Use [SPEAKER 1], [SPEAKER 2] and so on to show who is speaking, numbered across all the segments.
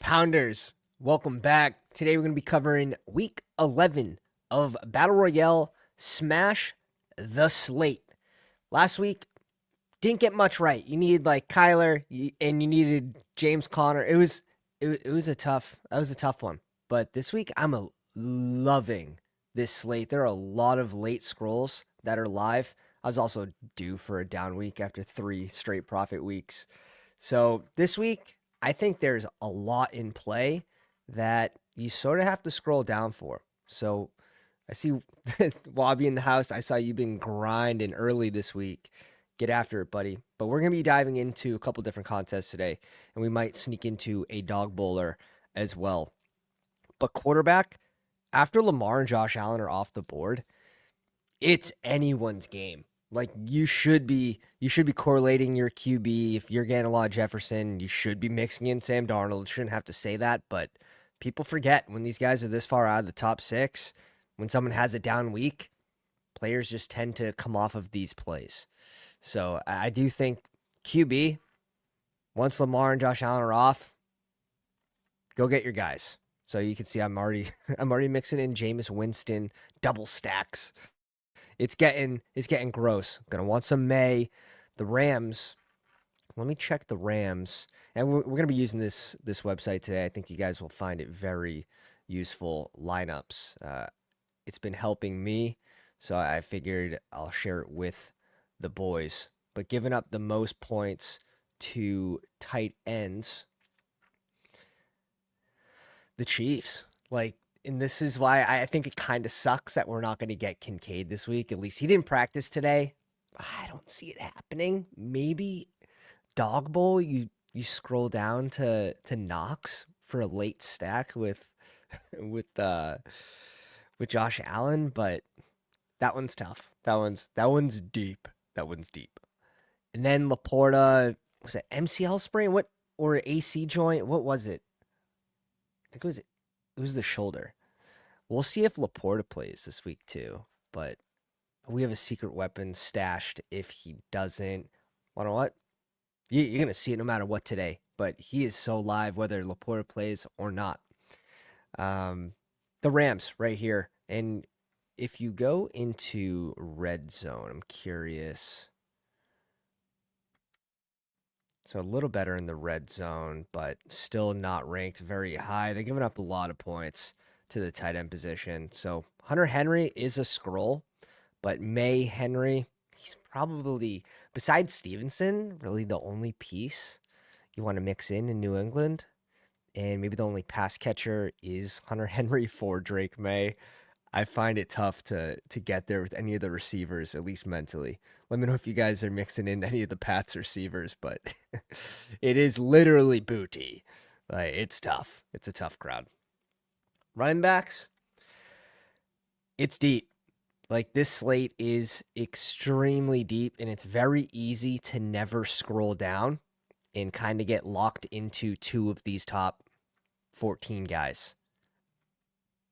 [SPEAKER 1] Pounders, welcome back. Today we're going to be covering week 11 of Battle Royale Smash the Slate. Last week, didn't get much right. You needed like Kyler and you needed James Conner. It was a tough one. But this week, loving this slate. There are a lot of late scrolls that are live. I was also due for a down week after 3 straight profit weeks. So this week, I think there's a lot in play that you sort of have to scroll down for. So I see Wobby in the house. I saw you been grinding early this week. Get after it, buddy. But we're going to be diving into a couple different contests today, and we might sneak into a dog bowler as well. But quarterback, after Lamar and Josh Allen are off the board, it's anyone's game. Like you should be correlating your QB. If you're getting a lot of Jefferson, you should be mixing in Sam Darnold. You shouldn't have to say that, but people forget when these guys are this far out of the top 6, when someone has a down week, players just tend to come off of these plays. So I do think QB, once Lamar and Josh Allen are off, go get your guys. So you can see I'm already mixing in Jameis Winston double stacks. It's getting gross. Gonna want some May. The Rams. Let me check the Rams. And we're gonna be using this website today. I think you guys will find it very useful. Lineups. It's been helping me, so I figured I'll share it with the boys. But giving up the most points to tight ends, the Chiefs. And this is why I think it kind of sucks that we're not going to get Kincaid this week. At least he didn't practice today. I don't see it happening. Maybe Dog Bowl, you scroll down to Knox for a late stack with with Josh Allen, but that one's tough. That one's deep. That one's deep. And then Laporta, was it MCL sprain? Or AC joint? What was it? I think it was the shoulder. We'll see if Laporta plays this week too, but we have a secret weapon stashed if he doesn't. You know what? You're going to see it no matter what today, but he is so live whether Laporta plays or not. The Rams right here. And if you go into red zone, I'm curious. So a little better in the red zone, but still not ranked very high. They're giving up a lot of points to the tight end position. So Hunter Henry is a scroll, but May Henry, he's probably, besides Stevenson, really the only piece you want to mix in New England. And maybe the only pass catcher is Hunter Henry for Drake May. I find it tough to get there with any of the receivers, at least mentally. Let me know if you guys are mixing in any of the Pats receivers, but it is literally booty. It's tough. It's a tough crowd. Running backs, it's deep. This slate is extremely deep, and it's very easy to never scroll down and kind of get locked into 2 of these top 14 guys.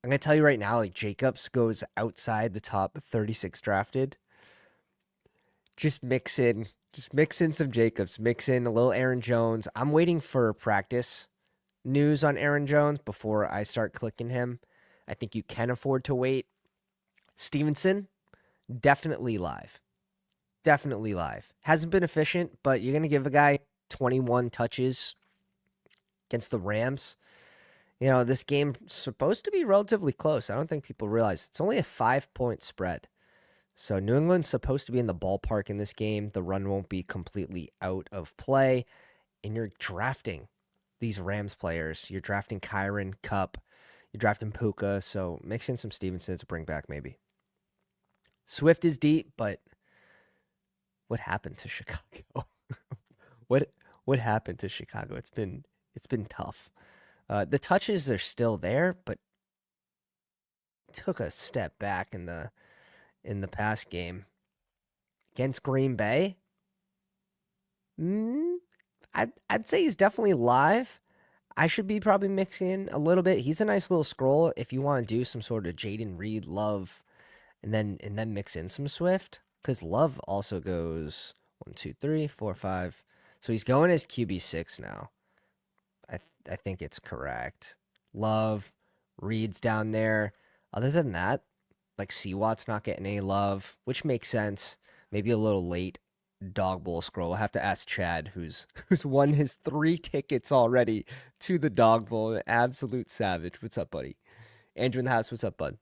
[SPEAKER 1] I'm going to tell you right now, Jacobs goes outside the top 36 drafted. Just mix in some Jacobs. Mix in a little Aaron Jones. I'm waiting for practice news on Aaron Jones before I start clicking him. I think you can afford to wait. Stevenson, definitely live. Definitely live. Hasn't been efficient, but you're going to give a guy 21 touches against the Rams. This game's supposed to be relatively close. I don't think people realize it's only a 5-point spread. So New England's supposed to be in the ballpark in this game. The run won't be completely out of play. And you're drafting these Rams players. You're drafting Kyron, Kupp. You're drafting Puka. So mix in some Stevenson to bring back maybe. Swift is deep, but what happened to Chicago? What happened to Chicago? It's been tough. The touches are still there, but took a step back in the past game against Green Bay. I'd say he's definitely live. I should be probably mixing in a little bit. He's a nice little scroll if you want to do some sort of Jaden Reed Love, and then mix in some Swift, because Love also goes 1, 2, 3, 4, 5. So he's going as QB6 now. I think it's correct. Love, Reed's down there. Other than that, like Seawatt's not getting any love, which makes sense. Maybe a little late dog bowl scroll. I'll have to ask Chad, who's won his 3 tickets already to the dog bowl. An absolute savage. What's up, buddy? Andrew in the house, what's up, bud?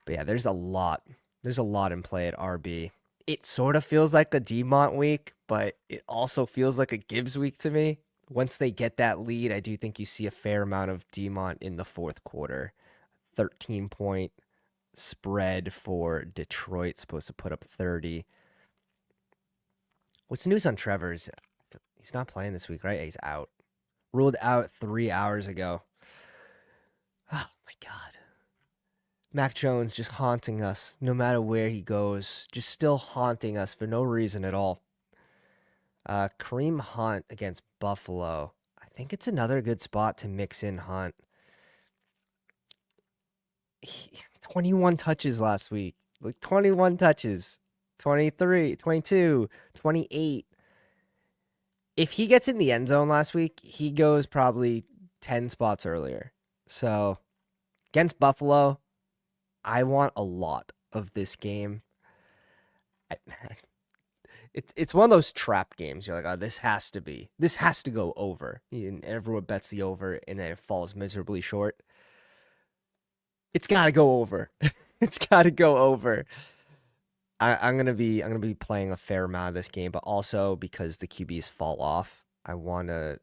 [SPEAKER 1] But yeah, there's a lot. There's a lot in play at RB. It sort of feels like a Demont week, but it also feels like a Gibbs week to me. Once they get that lead, I do think you see a fair amount of Demont in the fourth quarter. 13-point spread for Detroit, supposed to put up 30. What's the news on Trevor's? He's not playing this week, right? He's out. Ruled out 3 hours ago. Oh my God. Mac Jones just haunting us no matter where he goes. Just still haunting us for no reason at all. Kareem Hunt against Buffalo. I think it's another good spot to mix in Hunt. 21 touches last week. Like 21 touches. 23, 22, 28. If he gets in the end zone last week, he goes probably 10 spots earlier. So against Buffalo, I want a lot of this game. It's one of those trap games. You're like, oh, this has to go over. And everyone bets the over, and then it falls miserably short. It's got to go over. It's got to go over. I'm gonna be playing a fair amount of this game, but also because the QBs fall off, I want to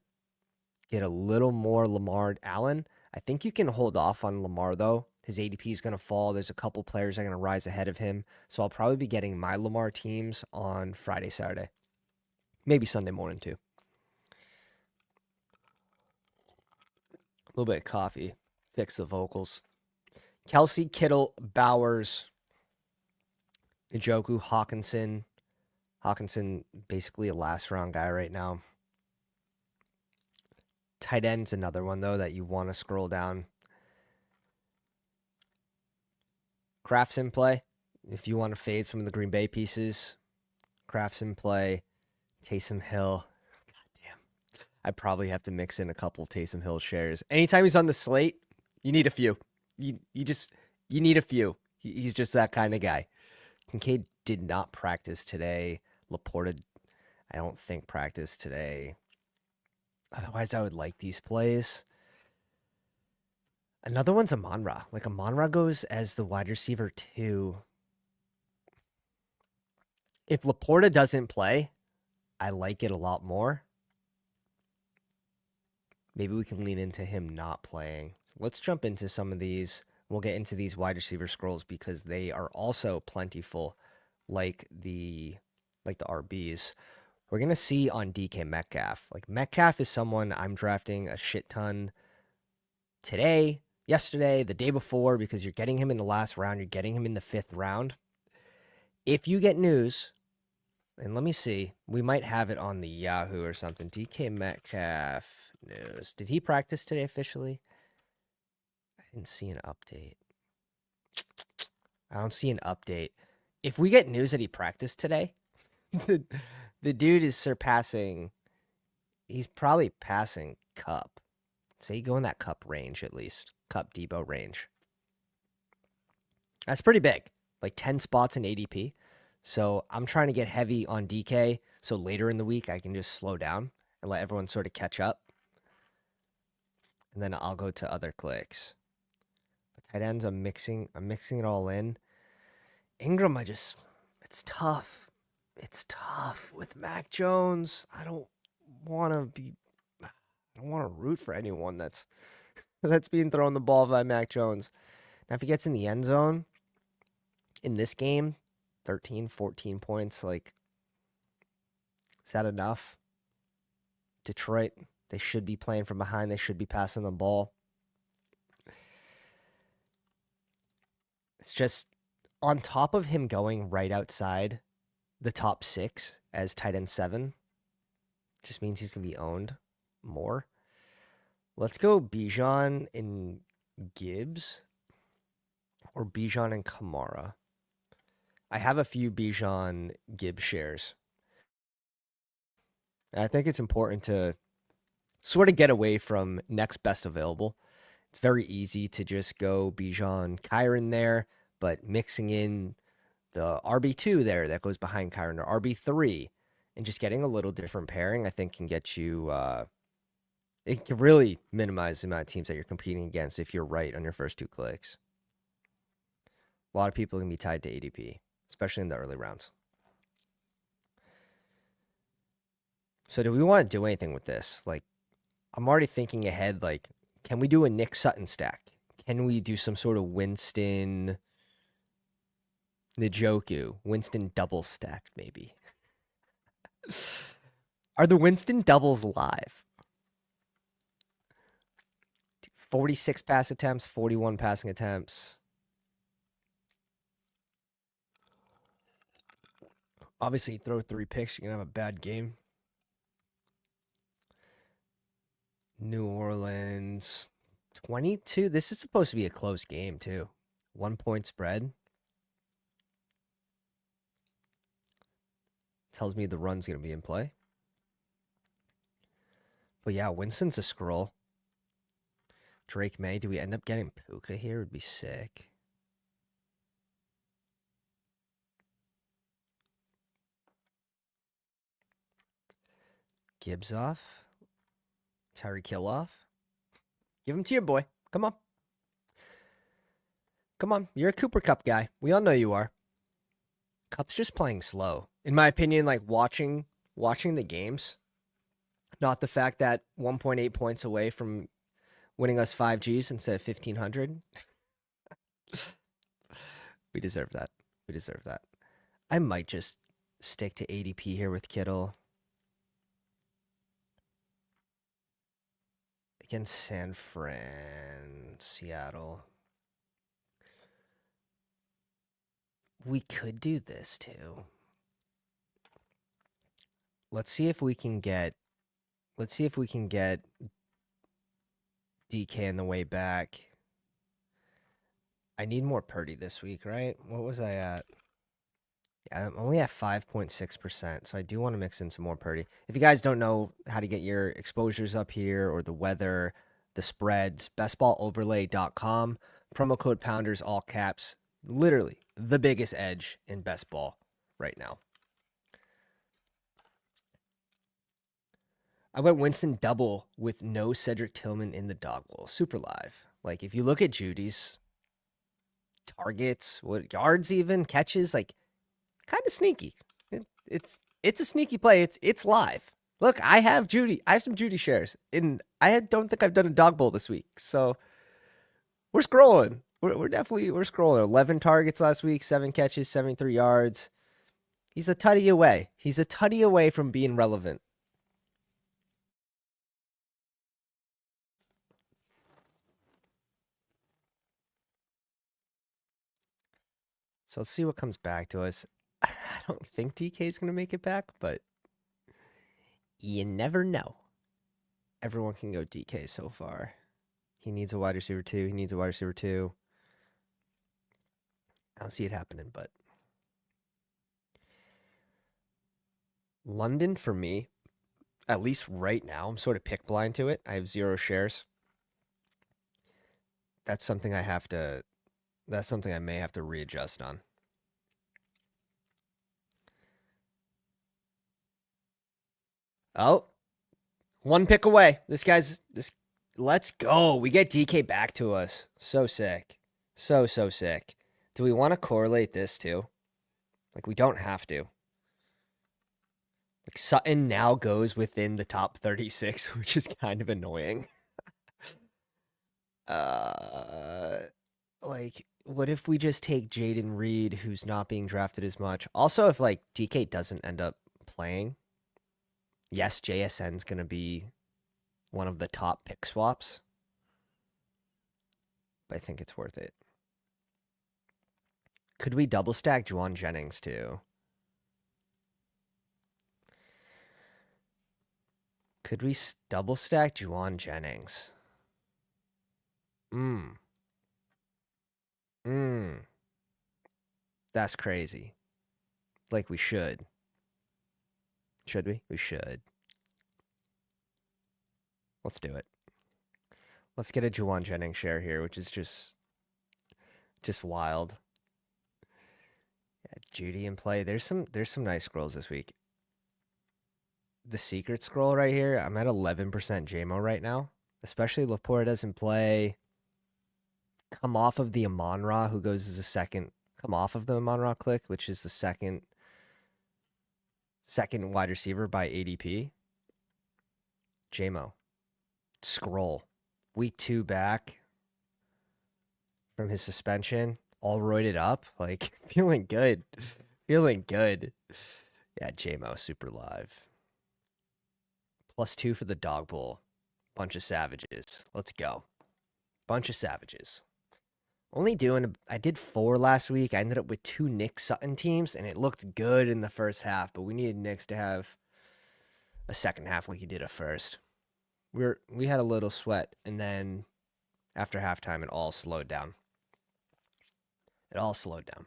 [SPEAKER 1] get a little more Lamar Allen. I think you can hold off on Lamar though. His ADP is going to fall. There's a couple players that are going to rise ahead of him. So I'll probably be getting my Lamar teams on Friday, Saturday. Maybe Sunday morning too. A little bit of coffee. Fix the vocals. Kelsey, Kittle, Bowers, Njoku, Hawkinson. Hawkinson, basically a last round guy right now. Tight end's another one though that you want to scroll down. Crafts in play. If you want to fade some of the Green Bay pieces, Crafts in play. Taysom Hill. God damn. I probably have to mix in a couple Taysom Hill shares. Anytime he's on the slate, you need a few. You need a few. He's just that kind of guy. Kincaid did not practice today. Laporta, I don't think practiced today. Otherwise, I would like these plays. Another one's Amon-Ra. Like Amon-Ra goes as the wide receiver too. If Laporta doesn't play, I like it a lot more. Maybe we can lean into him not playing. Let's jump into some of these. We'll get into these wide receiver scrolls because they are also plentiful, like the RBs. We're gonna see on DK Metcalf. Like Metcalf is someone I'm drafting a shit ton today, yesterday, the day before, because you're getting him in the last round. You're getting him in the 5th round. If you get news, and let me see, we might have it on the Yahoo or something. DK Metcalf news. Did he practice today officially? I didn't see an update. I don't see an update. If we get news that he practiced today, the dude is surpassing, he's probably passing Cup. So you go in that Cup range at least. Cup Debo range. That's pretty big. Like 10 spots in ADP. So I'm trying to get heavy on DK. So later in the week, I can just slow down and let everyone sort of catch up. And then I'll go to other clicks. But tight ends, I'm mixing it all in. Ingram, it's tough. It's tough with Mac Jones. I don't want to root for anyone that's being thrown the ball by Mac Jones. Now, if he gets in the end zone in this game, 13, 14 points, like, is that enough? Detroit, they should be playing from behind. They should be passing the ball. It's just on top of him going right outside the top 6 as tight end 7, just means he's going to be owned more. Let's go Bijan and Gibbs or Bijan and Kamara. I have a few Bijan Gibbs shares. And I think it's important to sort of get away from next best available. It's very easy to just go Bijan, Kyron there, but mixing in the RB2 there that goes behind Kyron, or RB3, and just getting a little different pairing, I think can get you, it can really minimize the amount of teams that you're competing against if you're right on your first 2 clicks. A lot of people can be tied to ADP, especially in the early rounds. So do we want to do anything with this? Like, I'm already thinking ahead, like, can we do a Nick Sutton stack? Can we do some sort of Winston Njoku, Winston double stack, maybe? Are the Winston doubles live? 46 pass attempts, 41 passing attempts. Obviously, you throw 3 picks, you're going to have a bad game. New Orleans, 22. This is supposed to be a close game, too. 1 point spread. Tells me the run's going to be in play. But yeah, Winston's a scroll. Drake May. Do we end up getting Puka here? It would be sick. Gibbs off. Tyreek Hill off. Give him to your boy. Come on. Come on. You're a Cooper Cup guy. We all know you are. Cup's just playing slow. In my opinion, like watching the games, not the fact that 1.8 points away from winning us 5Gs instead of 1,500. We deserve that. We deserve that. I might just stick to ADP here with Kittle. Against San Fran, Seattle. We could do this too. Let's see if we can get DK in the way back. I need more Purdy this week, right? What was I at? Yeah, I'm only at 5.6%, so I do want to mix in some more Purdy. If you guys don't know how to get your exposures up here or the weather, the spreads, bestballoverlay.com, promo code Pounders, all caps, literally the biggest edge in best ball right now. I went Winston double with no Cedric Tillman in the dog bowl. Super live. Like, if you look at Judy's targets, what yards even, catches, like, kind of sneaky. It's a sneaky play. It's live. Look, I have Judy. I have some Judy shares. And I don't think I've done a dog bowl this week. So we're scrolling. We're scrolling. 11 targets last week, 7 catches, 73 yards. He's a tutty away. He's a tutty away from being relevant. So let's see what comes back to us. I don't think DK is going to make it back, but you never know. Everyone can go DK so far. He needs a wide receiver 2. He needs a wide receiver 2. I don't see it happening, but London for me, at least right now, I'm sort of pick blind to it. I have 0 shares. That's something I may have to readjust on. Oh, 1 pick away. Let's go. We get DK back to us. So sick. So sick. Do we want to correlate this too? Like, we don't have to. Like, Sutton now goes within the top 36, which is kind of annoying. Like, what if we just take Jaden Reed, who's not being drafted as much? Also, if, like, DK doesn't end up playing, yes, JSN's going to be one of the top pick swaps, but I think it's worth it. Could we double stack Juwan Jennings too? Could we double stack Juwan Jennings? That's crazy. Like, we should. Should we? We should. Let's do it. Let's get a Juwan Jennings share here, which is just wild. Yeah, Judy in play. There's some nice scrolls this week. The secret scroll right here, I'm at 11% JMO right now. Especially Laporte doesn't play. Come off of the Amon-Ra, who goes as a second. Come off of the Amon-Ra click, which is the second wide receiver by ADP. JMO. Scroll. Week 2 back from his suspension. All roided up. Like, feeling good. Feeling good. Yeah, JMO, super live. +2 for the dog bowl. Bunch of savages. Let's go. Bunch of savages. I did 4 last week. I ended up with 2 Nick Sutton teams, and it looked good in the first half, but we needed Knicks to have a second half like he did at first. We had a little sweat, and then after halftime, it all slowed down. It all slowed down.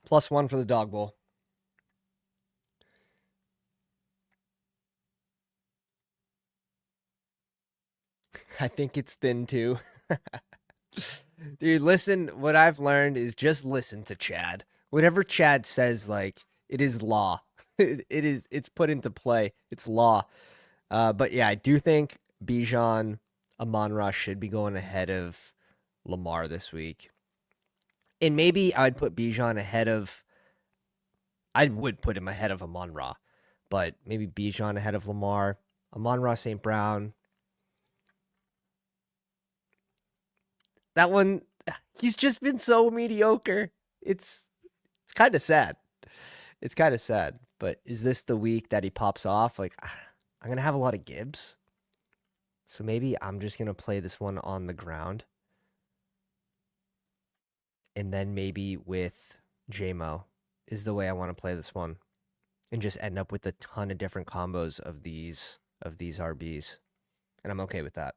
[SPEAKER 1] +1 for the dog bowl. I think it's thin too. Dude, listen, what I've learned is just listen to Chad. Whatever Chad says, like, it is law. It's put into play. It's law. But yeah, I do think Bijan, Amon-Ra should be going ahead of Lamar this week. And maybe I'd put Bijan ahead of, I would put him ahead of Amon-Ra, but maybe Bijan ahead of Lamar. Amon-Ra St. Brown. That one, he's just been so mediocre. It's kind of sad. It's kind of sad. But is this the week that he pops off? Like, I'm going to have a lot of Gibbs. So maybe I'm just going to play this one on the ground. And then maybe with JMO is the way I want to play this one. And just end up with a ton of different combos of these RBs. And I'm okay with that.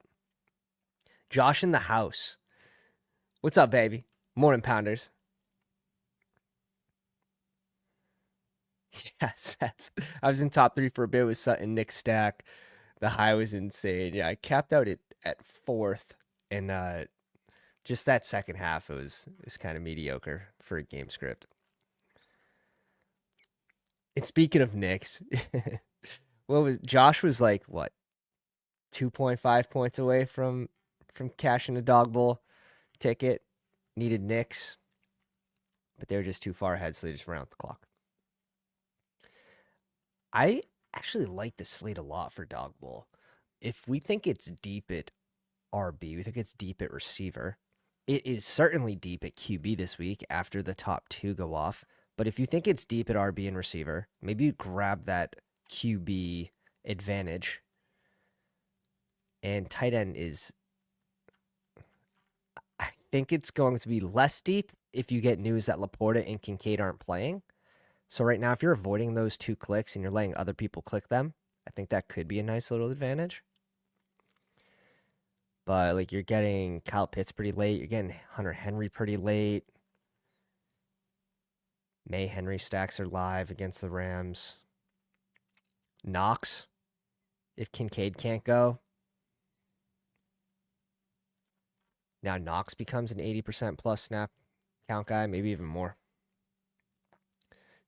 [SPEAKER 1] Josh in the house. What's up, baby? Morning, Pounders. Yeah, Seth. I was in top 3 for a bit with Sutton, Nick Stack. The high was insane. Yeah, I capped out at 4th. And just that second half, it was kind of mediocre for a game script. And speaking of Knicks, Josh was like, what, 2.5 points away from cashing a dog bowl ticket. Needed Knicks, but they were just too far ahead, so they just ran out the clock. I actually like the slate a lot for dog bowl. If we think it's deep at RB, we think it's deep at receiver. It is certainly deep at QB this week after the top 2 go off. But if you think it's deep at RB and receiver, maybe you grab that QB advantage. And tight end is, I think it's going to be less deep if you get news that Laporta and Kincaid aren't playing. So right now, if you're avoiding those 2 clicks and you're letting other people click them, I think that could be a nice little advantage. But like you're getting Kyle Pitts pretty late. You're getting Hunter Henry pretty late. May Henry stacks are live against the Rams. Knox, if Kincaid can't go. Now Knox becomes an 80% plus snap count guy, maybe even more.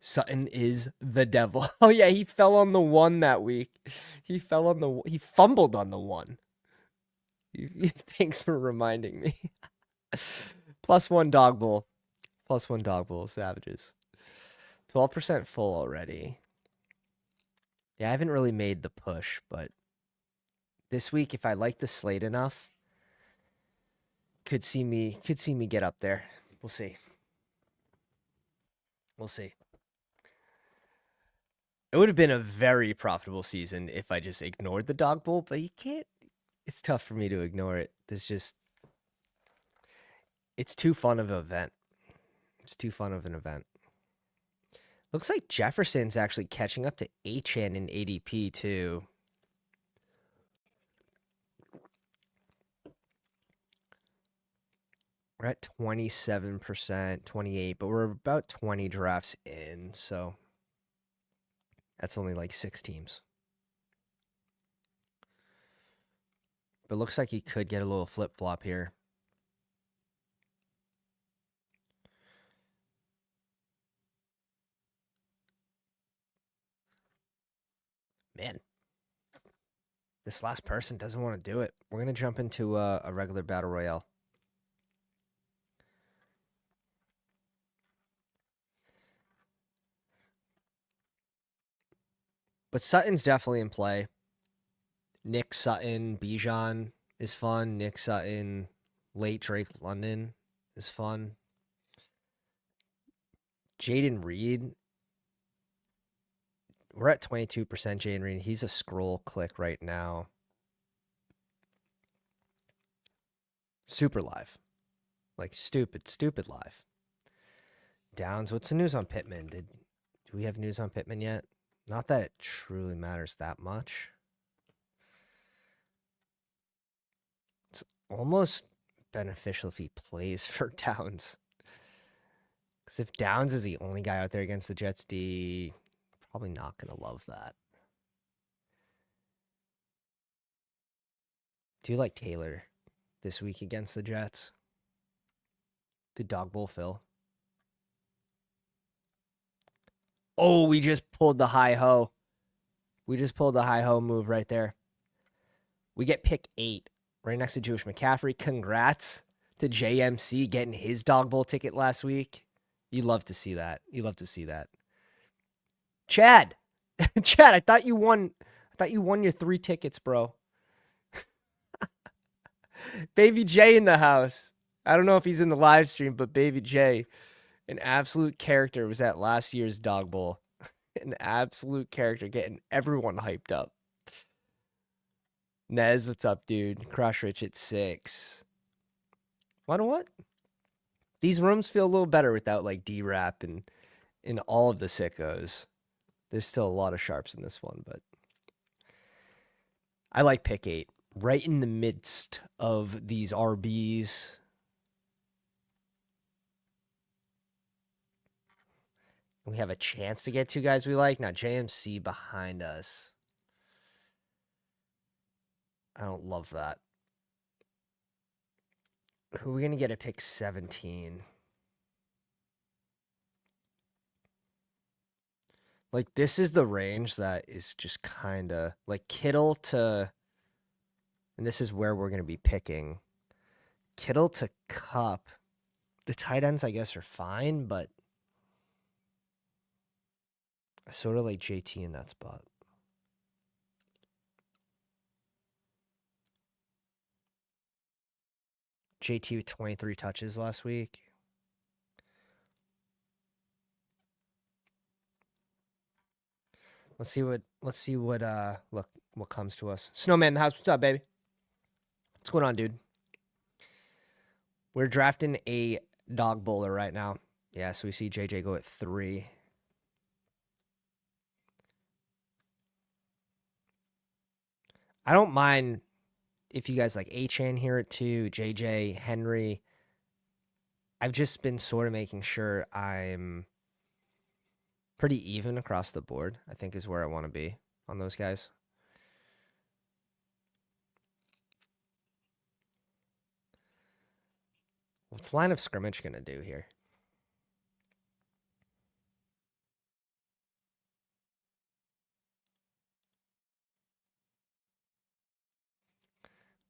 [SPEAKER 1] Sutton is the devil. Oh yeah, he fell on the 1 that week. He fumbled on the 1. Thanks for reminding me. +1 dog bowl. +1 dog bowl, savages. 12% full already. Yeah, I haven't really made the push, but this week, if I like the slate enough, could see me get up there. We'll see. We'll see. It would have been a very profitable season if I just ignored the dog bowl, but you can't. It's tough for me to ignore it. It's too fun of an event. It's too fun of an event. Looks like Jefferson's actually catching up to Achane in ADP too. We're at 27%, 28, but we're about 20 drafts in, so That's only like 6 teams. But looks like he could get a little flip-flop here. Man, this last person doesn't want to do it. We're going to jump into a regular Battle Royale. But Sutton's definitely in play. Nick Sutton, Bijan is fun. Nick Sutton, late Drake London is fun. Jaden Reed. We're at 22% Jaden Reed. He's a scroll click right now. Super live. Like stupid live. Downs. What's the news on Pittman? Do we have news on Pittman yet? Not that it truly matters that much. It's almost beneficial if he plays for Downs. Because if Downs is the only guy out there against the Jets D, probably not going to love that. Do you like Taylor this week against the Jets? Did Dog Bowl fill? Oh, we just pulled the hi-ho. We just pulled the hi-ho move right there. We get pick 8 right next to Jewish McCaffrey. Congrats to JMC getting his Dog Bowl ticket last week. You love to see that. You love to see that. Chad. Chad, I thought you won your 3 tickets, bro. Baby J in the house. I don't know if he's in the live stream, but Baby J, an absolute character, was at last year's Dog Bowl. An absolute character, getting everyone hyped up. Nez, what's up, dude? Crush Rich at 6. You know what? These rooms feel a little better without like D-Rap and all of the sickos. There's still a lot of sharps in this one, but I like pick 8. Right in the midst of these RBs. We have a chance to get 2 guys we like. Now, JMC behind us. I don't love that. Who are we going to get at pick 17? Like, this is the range that is just kind of like Kittle to, and this is where we're going to be picking. Kittle to Cup. The tight ends, I guess, are fine, but I sort of like JT in that spot. JT with 23 touches last week. Let's see what what comes to us. Snowman in the house. What's up, baby? What's going on, dude? We're drafting a dog bowler right now. Yeah, so we see JJ go at 3. I don't mind if you guys like H-Chan here at 2, JJ, Henry. I've just been sort of making sure I'm pretty even across the board, I think is where I want to be on those guys. What's line of scrimmage going to do here?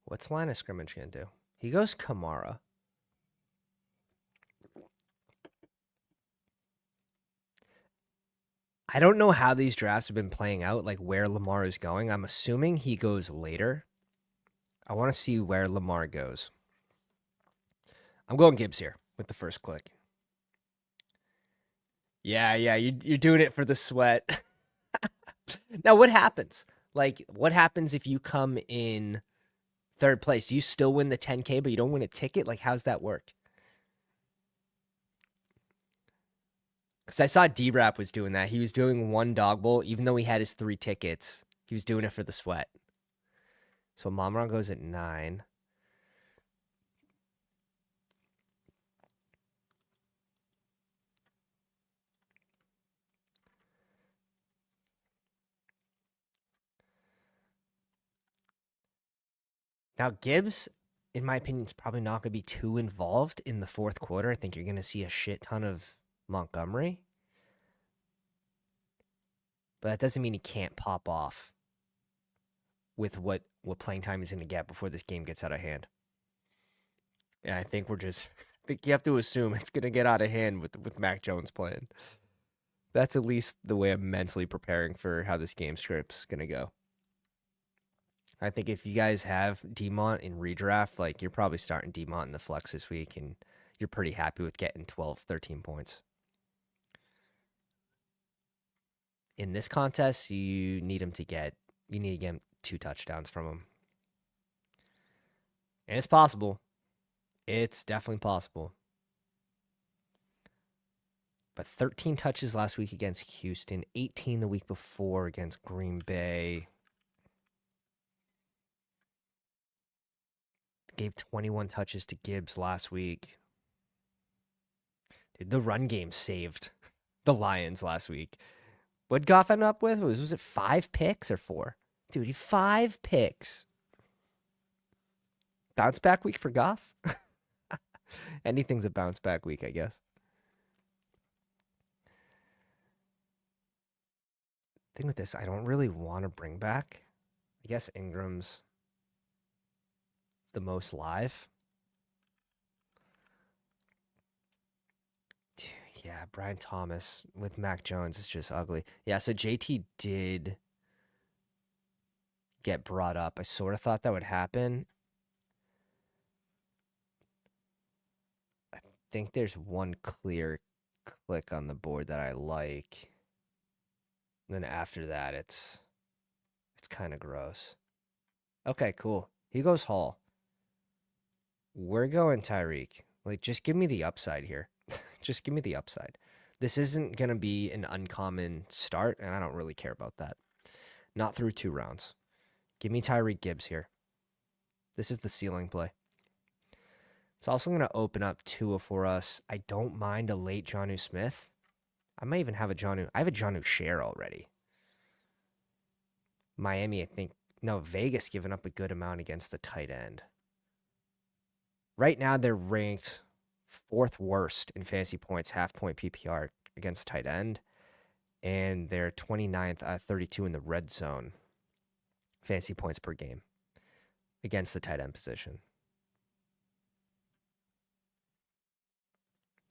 [SPEAKER 1] What's line of scrimmage going to do? He goes Kamara. I don't know how these drafts have been playing out, like where Lamar is going. I'm assuming he goes later. I want to see where Lamar goes. I'm going Gibbs here with the first click. Yeah, you're doing it for the sweat. Now, what happens? Like, what happens if you come in 3rd place? Do you still win the 10K, but you don't win a ticket? Like, how's that work? Because I saw D-Rap was doing that. He was doing 1 dog bowl, even though he had his 3 tickets. He was doing it for the sweat. So Momron goes at 9. Now, Gibbs, in my opinion, is probably not going to be too involved in the fourth quarter. I think you're going to see a shit ton of Montgomery, but that doesn't mean he can't pop off with what playing time he's going to get before this game gets out of hand. And I think I think you have to assume it's going to get out of hand with Mac Jones playing. That's at least the way I'm mentally preparing for how this game script's going to go. I think if you guys have Demont in redraft, like you're probably starting Demont in the flex this week, and you're pretty happy with getting 12, 13 points. In this contest, you need to get 2 touchdowns from him. And it's possible. It's definitely possible. But 13 touches last week against Houston, 18 the week before against Green Bay. Gave 21 touches to Gibbs last week. Dude, the run game saved the Lions last week. What Goff ended up with? Was it 5 picks or 4? Dude, 5 picks. Bounce back week for Goff? Anything's a bounce back week, I guess. Thing with this, I don't really want to bring back. I guess Ingram's the most live. Dude, yeah, Brian Thomas with Mac Jones is just ugly. Yeah, so JT did get brought up. I sort of thought that would happen. I think there's one clear click on the board that I like. And then after that, it's kind of gross. Okay, cool. He goes Hall. We're going Tyreek. Like, just give me the upside here. Just give me the upside. This isn't going to be an uncommon start, and I don't really care about that. Not through 2 rounds. Give me Tyreek Gibbs here. This is the ceiling play. It's also going to open up Tua for us. I don't mind a late Jonnu Smith. I might even have I have a Jonnu share already. Miami, I think. No, Vegas giving up a good amount against the tight end. Right now, they're ranked 4th worst in fantasy points, half-point PPR against tight end. And they're 29th at 32 in the red zone, fantasy points per game against the tight end position.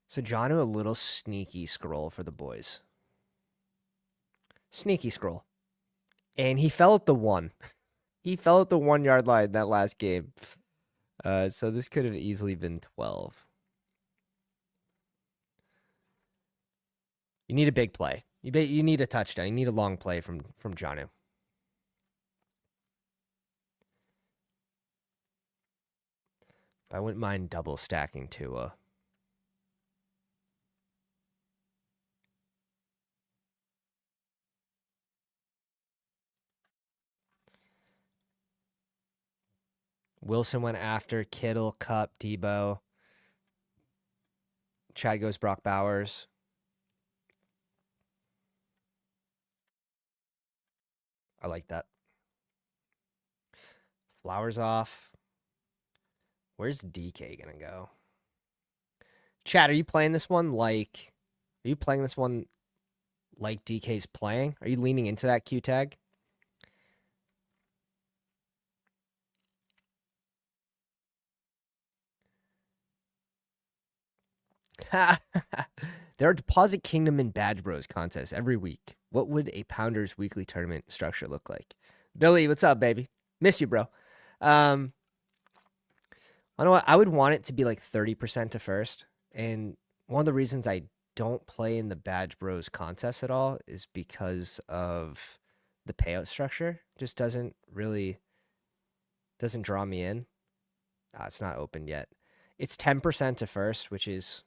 [SPEAKER 1] So Jonnu, a little sneaky scroll for the boys. Sneaky scroll. And he fell at the 1. He fell at the 1-yard line that last game. So this could have easily been 12. You need a big play. You need a touchdown. You need a long play from Jonnu. I wouldn't mind double stacking Tua. Wilson went after Kittle, Kupp, Debo. Chad goes Brock Bowers. I like that. Flowers off. Where's DK gonna go? Chad, are you playing this one like DK's playing? Are you leaning into that Q tag? There are Deposit Kingdom and Badge Bros contests every week. What would a Pounders weekly tournament structure look like? Billy, what's up, baby? Miss you, bro. I know what, I would want it to be like 30% to first. And one of the reasons I don't play in the Badge Bros contest at all is because of the payout structure. Just doesn't draw me in. It's not opened yet. It's 10% to first, which is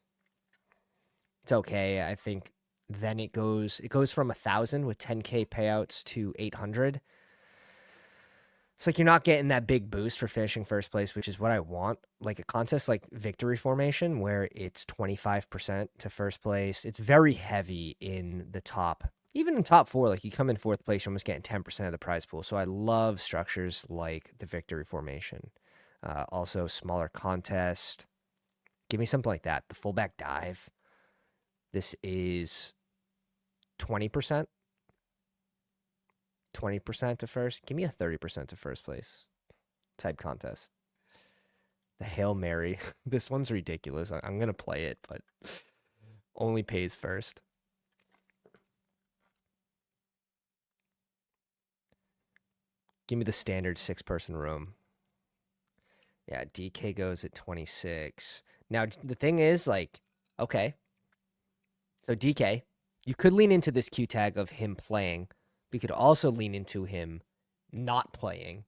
[SPEAKER 1] it's okay. I think then it goes from 1,000 with 10K payouts to 800. It's like you're not getting that big boost for finishing first place, which is what I want. Like a contest like Victory Formation, where it's 25% to first place. It's very heavy in the top. Even in top 4, like you come in 4th place, you're almost getting 10% of the prize pool. So I love structures like the Victory Formation. Also, smaller contest. Give me something like that. The fullback dive. This is 20%. 20% to first. Give me a 30% to first place type contest. The Hail Mary. This one's ridiculous. I'm going to play it, but only pays first. Give me the standard 6-person room. Yeah, DK goes at 26. Now, the thing is, like, okay. So DK, you could lean into this Q tag of him playing. We could also lean into him not playing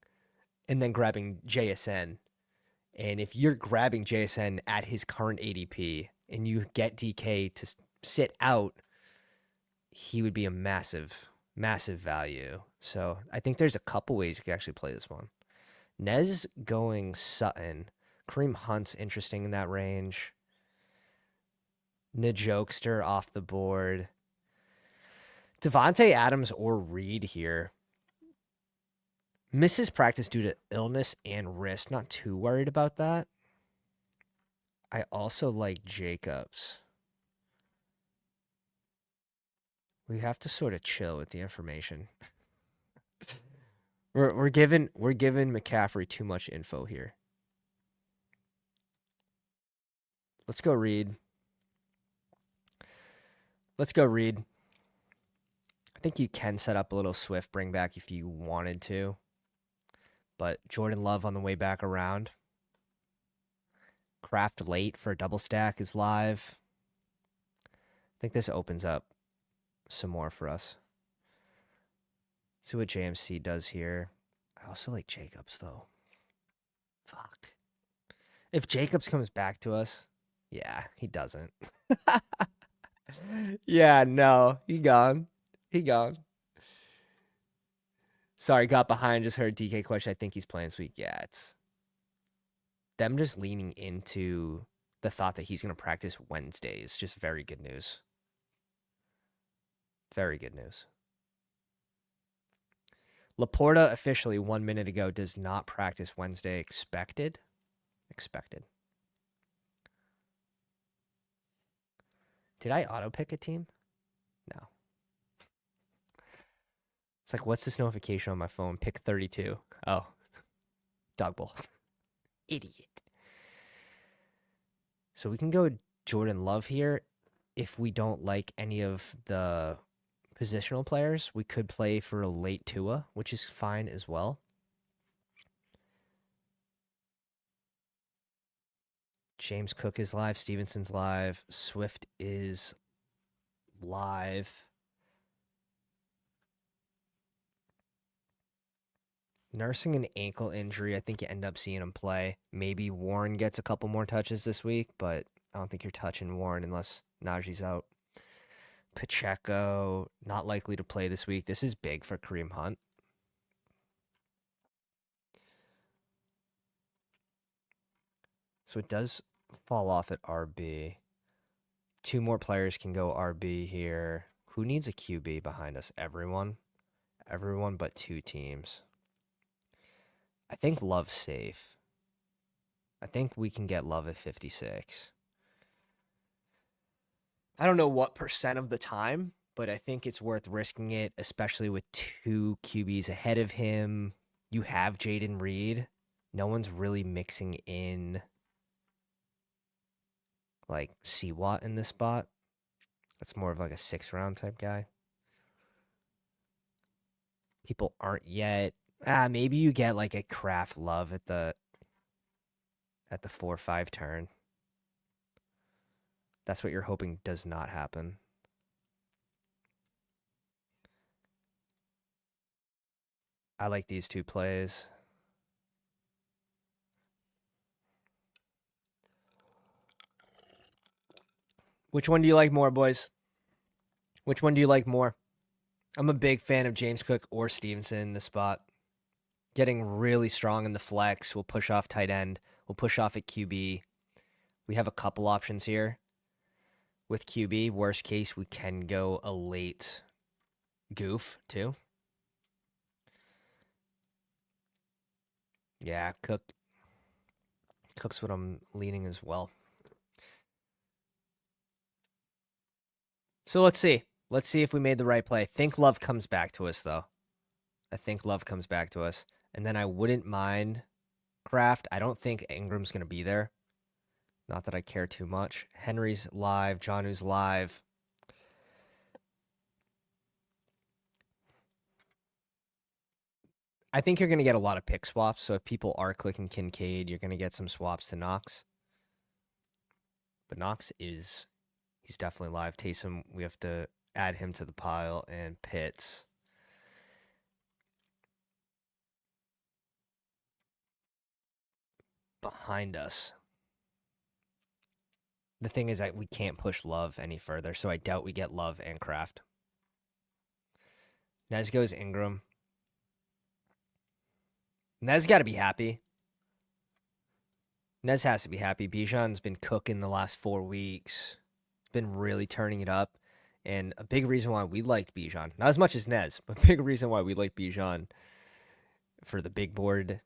[SPEAKER 1] and then grabbing JSN. And if you're grabbing JSN at his current ADP and you get DK to sit out, he would be a massive, massive value. So I think there's a couple ways you could actually play this one. Nez going Sutton. Kareem Hunt's interesting in that range. Najokester off the board. Devontae Adams or Reed here. Misses practice due to illness and wrist. Not too worried about that. I also like Jacobs. We have to sort of chill with the information. We're giving McCaffrey too much info here. Let's go Reed. Let's go Reed. I think you can set up a little Swift bring back if you wanted to. But Jordan Love on the way back around. Kraft late for a double stack is live. I think this opens up some more for us. See what JMC does here. I also like Jacobs, though. Fuck. If Jacobs comes back to us, yeah, he doesn't. Yeah, no, he gone. He gone. Sorry, got behind, just heard DK question. I think he's playing this week. Yeah, it's them just leaning into the thought that he's going to practice Wednesdays. Just very good news. Very good news. Laporta officially 1 minute ago does not practice Wednesday. Expected. Did I auto pick a team? No. It's like, what's this notification on my phone? Pick 32. Oh, dog bowl. Idiot. So we can go Jordan Love here. If we don't like any of the positional players, we could play for a late Tua, which is fine as well. James Cook is live. Stevenson's live. Swift is live. Nursing an ankle injury, I think you end up seeing him play. Maybe Warren gets a couple more touches this week, but I don't think you're touching Warren unless Najee's out. Pacheco, not likely to play this week. This is big for Kareem Hunt. So it does fall off at RB. 2 more players can go RB here. Who needs a QB behind us? Everyone. Everyone but 2 teams. I think Love's safe. I think we can get Love at 56. I don't know what percent of the time, but I think it's worth risking it, especially with 2 QBs ahead of him. You have Jaden Reed. No one's really mixing in like C-Watt in this spot. That's more of like a 6th-round type guy. People aren't yet. Maybe you get like a Kraft Love at the 4-5 turn. That's what you're hoping does not happen. I like these 2 plays. Which one do you like more, boys? Which one do you like more? I'm a big fan of James Cook or Stevenson in the spot. Getting really strong in the flex. We'll push off tight end. We'll push off at QB. We have a couple options here. With QB, worst case, we can go a late goof, too. Yeah, Cook. Cook's what I'm leaning as well. So let's see. Let's see if we made the right play. I think Love comes back to us, though. I think Love comes back to us. And then I wouldn't mind Kraft. I don't think Ingram's going to be there. Not that I care too much. Henry's live. Jonu's live. I think you're going to get a lot of pick swaps. So if people are clicking Kincaid, you're going to get some swaps to Knox. But Knox is, he's definitely live. Taysom, we have to add him to the pile. And Pitts. Behind us. The thing is that we can't push Love any further, so I doubt we get Love and Kraft. Nez goes Ingram. Nez got to be happy. Nez has to be happy. Bijan's been cooking the last 4 weeks. He's been really turning it up. And a big reason why we liked Bijan, not as much as Nez, but a big reason why we liked Bijan for the big board.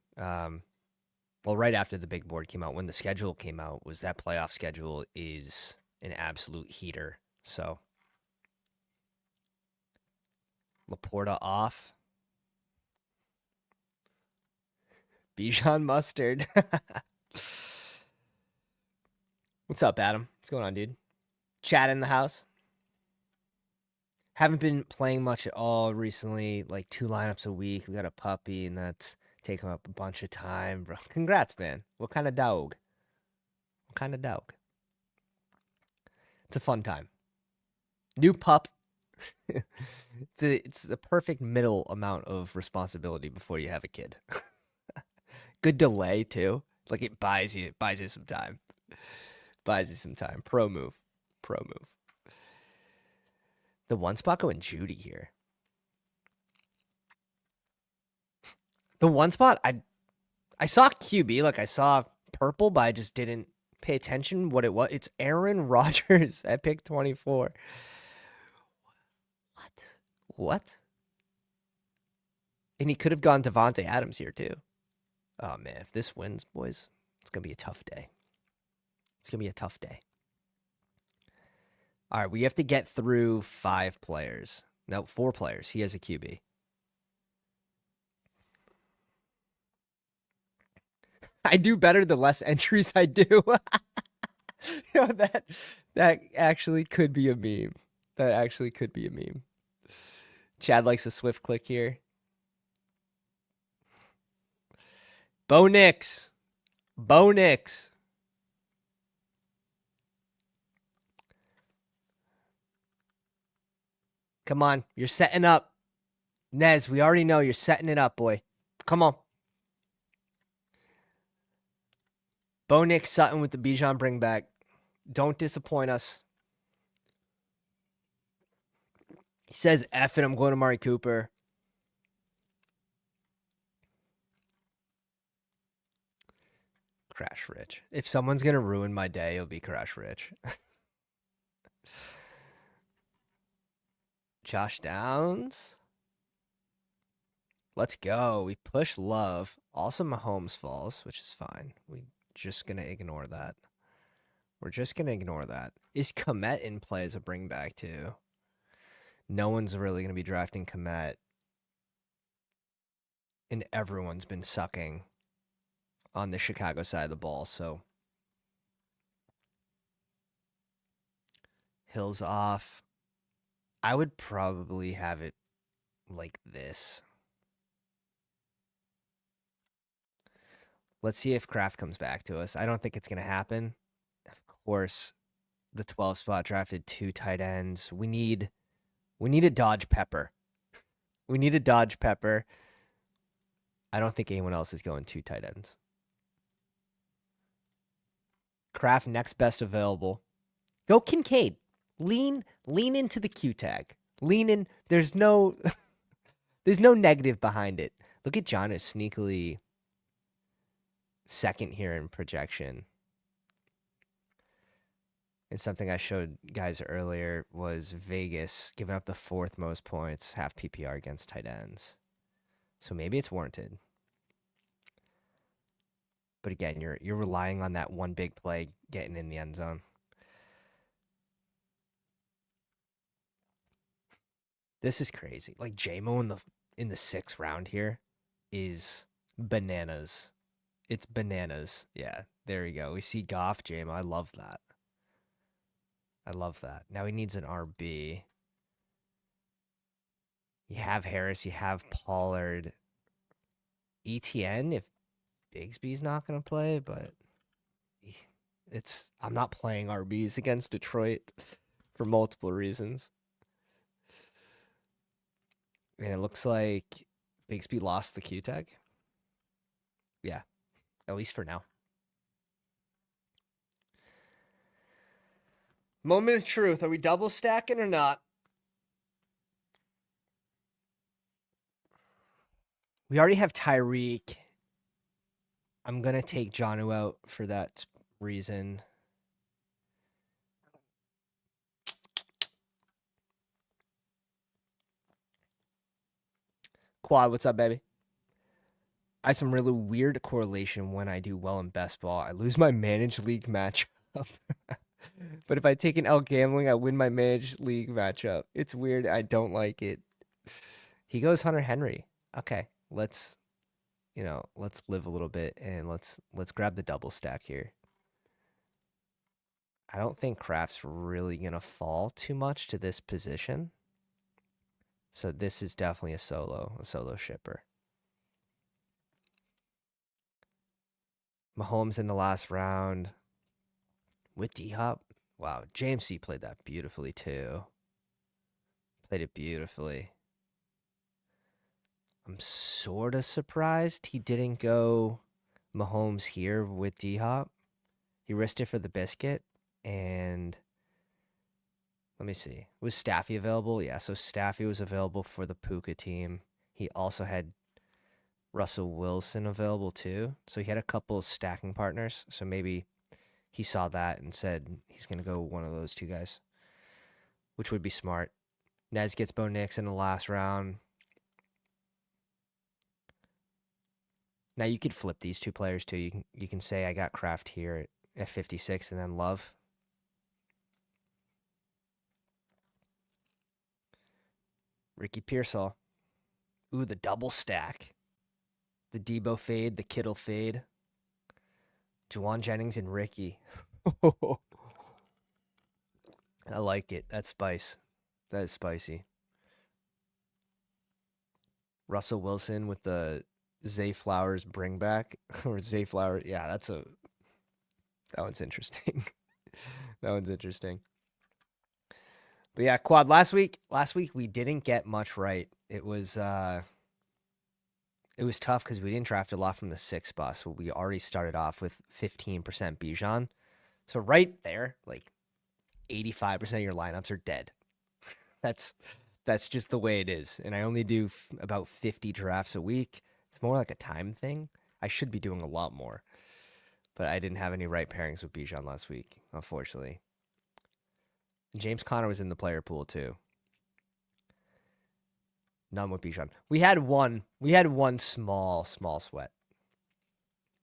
[SPEAKER 1] Well, right after the big board came out, when the schedule came out, was that playoff schedule is an absolute heater. So, Laporta off. Bijan Mustard. What's up, Adam? What's going on, dude? Chat in the house. Haven't been playing much at all recently, like 2 lineups a week. We got a puppy, and that's taking up a bunch of time, bro. Congrats, man. What kind of dog? What kind of dog? It's a fun time. New pup. It's the perfect middle amount of responsibility before you have a kid. Good delay too. Like it buys you some time. Buys you some time. Pro move. The one spot going Judy here. The one spot, I saw QB, like I saw purple, but I just didn't pay attention what it was. It's Aaron Rodgers at pick 24. What? And he could have gone Devontae Adams here too. Oh man, if this wins, boys, it's gonna be a tough day. All right, we have to get through 5 players. No, 4 players. He has a QB. I do better the less entries I do. You know, that actually could be a meme. Chad likes a swift click here. Bo Nix. Come on, you're setting up. Nez, we already know you're setting it up, boy. Come on. Bo Nix Sutton with the Bijan bring back. Don't disappoint us. He says, F it, I'm going to Amari Cooper. Crash Rich. If someone's going to ruin my day, it'll be Crash Rich. Josh Downs. Let's go. We push Love. Also, Mahomes falls, which is fine. We're just going to ignore that. Is Komet in play as a bring back, too? No one's really going to be drafting Komet. And everyone's been sucking on the Chicago side of the ball, so. Hill's off. I would probably have it like this. Let's see if Kraft comes back to us. I don't think it's going to happen. Of course, the 12 spot drafted 2 tight ends. We need a Dodge Pepper. I don't think anyone else is going 2 tight ends. Kraft next best available. Go Kincaid. Lean into the Q tag. Lean in. There's no negative behind it. Look at John is sneakily second here in projection. And something I showed guys earlier was Vegas giving up the 4th most points, half PPR against tight ends. So maybe it's warranted. But again, you're relying on that one big play getting in the end zone. This is crazy. Like JMO in the 6th round here is bananas. It's bananas. Yeah, there we go. We see Goff, JMO. I love that. I love that. Now he needs an RB. You have Harris, you have Pollard. ETN if Bigsby's not going to play, but I'm not playing RBs against Detroit for multiple reasons. And it looks like Bigsby lost the Q tag. Yeah, at least for now. Moment of truth. Are we double stacking or not? We already have Tyreek. I'm going to take Jonnu out for that reason. Quad, what's up, baby? I have some really weird correlation when I do well in best ball. I lose my managed league matchup. But if I take an L gambling, I win my managed league matchup. It's weird. I don't like it. He goes Hunter Henry. Okay, let's live a little bit and let's grab the double stack here. I don't think Kraft's really gonna fall too much to this position. So this is definitely a solo shipper. Mahomes in the last round with D-Hop. Wow, James C played that beautifully too. Played it beautifully. I'm sort of surprised he didn't go Mahomes here with D-Hop. He risked it for the biscuit. And let me see. Was Staffy available? Yeah, so Staffy was available for the Puka team. He also had Russell Wilson available too. So he had a couple of stacking partners. So maybe he saw that and said he's going to go one of those two guys, which would be smart. Nez gets Bo Nix in the last round. Now you could flip these two players too. You can say I got Kraft here at 56 and then Love. Ricky Pearsall. Ooh, the double stack. The Debo fade, the Kittle fade. Juwan Jennings and Ricky. I like it. That's spice. That is spicy. Russell Wilson with the Zay Flowers bring back. Or Zay Flowers. Yeah, that one's interesting. That one's interesting. But yeah, Quad, last week we didn't get much right. It was tough because we didn't draft a lot from the 6th spot. So we already started off with 15% Bijan. So right there, like 85% of your lineups are dead. That's just the way it is. And I only do about 50 drafts a week. It's more like a time thing. I should be doing a lot more. But I didn't have any right pairings with Bijan last week, unfortunately. James Conner was in the player pool too. None with Bijan. We had one small sweat.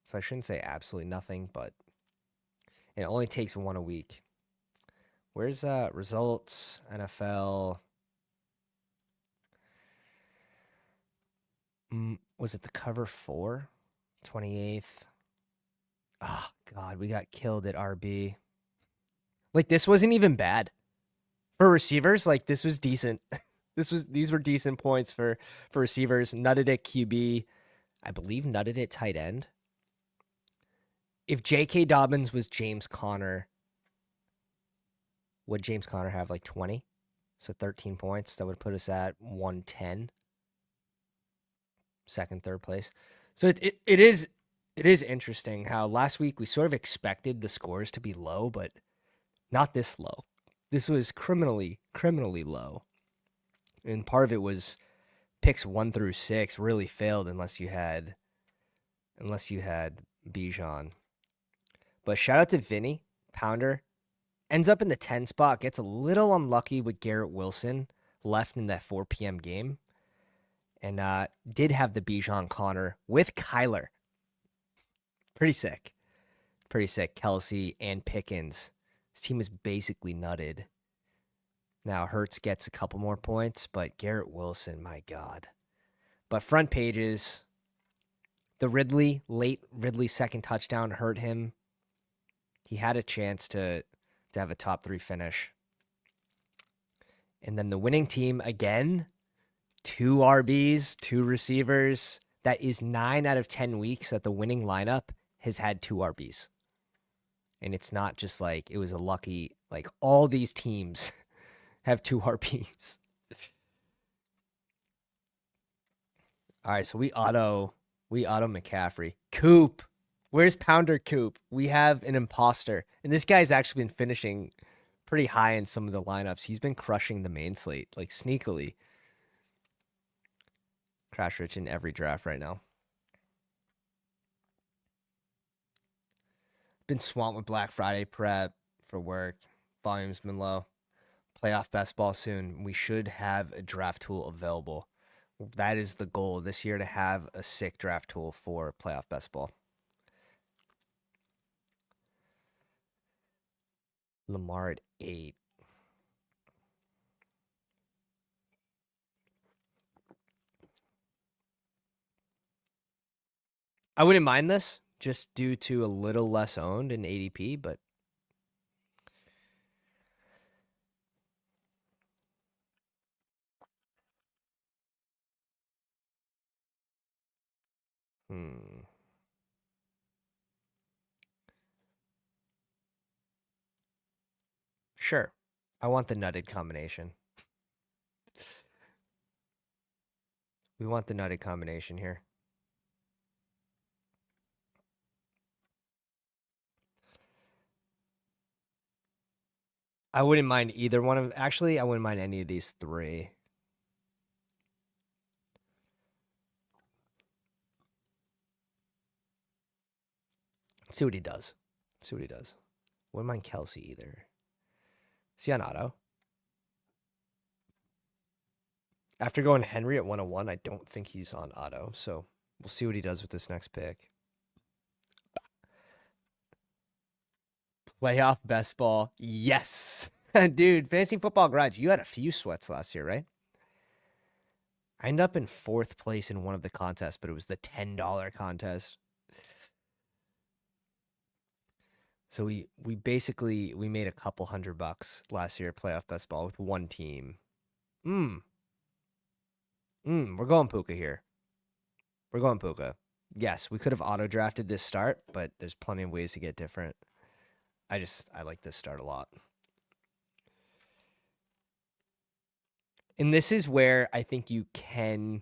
[SPEAKER 1] So I shouldn't say absolutely nothing, but it only takes one a week. Where's results, NFL? Was it the cover 4? 28th. Oh, God, we got killed at RB. Like, this wasn't even bad. For receivers, like, this was decent. These were decent points for receivers. Nutted at QB. I believe nutted at tight end. If J.K. Dobbins was James Conner, would James Conner have like 20? So 13 points. That would put us at 110. Second, third place. So it is interesting how last week we sort of expected the scores to be low, but not this low. This was criminally low. And part of it was picks 1 through 6 really failed unless you had Bijan. But shout out to Vinny, Pounder. Ends up in the 10 spot, gets a little unlucky with Garrett Wilson left in that 4 p.m. game. And did have the Bijan Connor with Kyler. Pretty sick. Pretty sick. Kelsey and Pickens. This team is basically nutted. Now Hurts gets a couple more points, but Garrett Wilson, my God. But front pages, the late Ridley second touchdown hurt him. He had a chance to have a top 3 finish. And then the winning team, again, 2 RBs, 2 receivers. That is 9 out of 10 weeks that the winning lineup has had 2 RBs. And it's not just like it was a lucky, like all these teams have 2 RBs. All right, so we auto McCaffrey. Coop. Where's Pounder Coop? We have an imposter. And this guy's actually been finishing pretty high in some of the lineups. He's been crushing the main slate, like sneakily. Crash rich in every draft right now. Been swamped with Black Friday prep for work. Volume's been low. Playoff best ball soon. We should have a draft tool available. That is the goal this year, to have a sick draft tool for playoff best ball. Lamar at 8. I wouldn't mind this, just due to a little less owned in ADP, but sure. I want the nutted combination. We want the nutted combination here. I wouldn't mind either one of. Actually, I wouldn't mind any of these 3. See what he does. See what he does. Wouldn't mind Kelsey either. Is he on auto? After going Henry at 101, I don't think he's on auto. So we'll see what he does with this next pick. Playoff best ball. Yes. Dude, Fantasy Football Garage, you had a few sweats last year, right? I ended up in 4th place in one of the contests, but it was the $10 contest. So we basically made a couple $100 last year playoff best ball with one team. We're going Puka here. We're going Puka. Yes, we could have auto drafted this start, but there's plenty of ways to get different. I like this start a lot. And this is where I think you can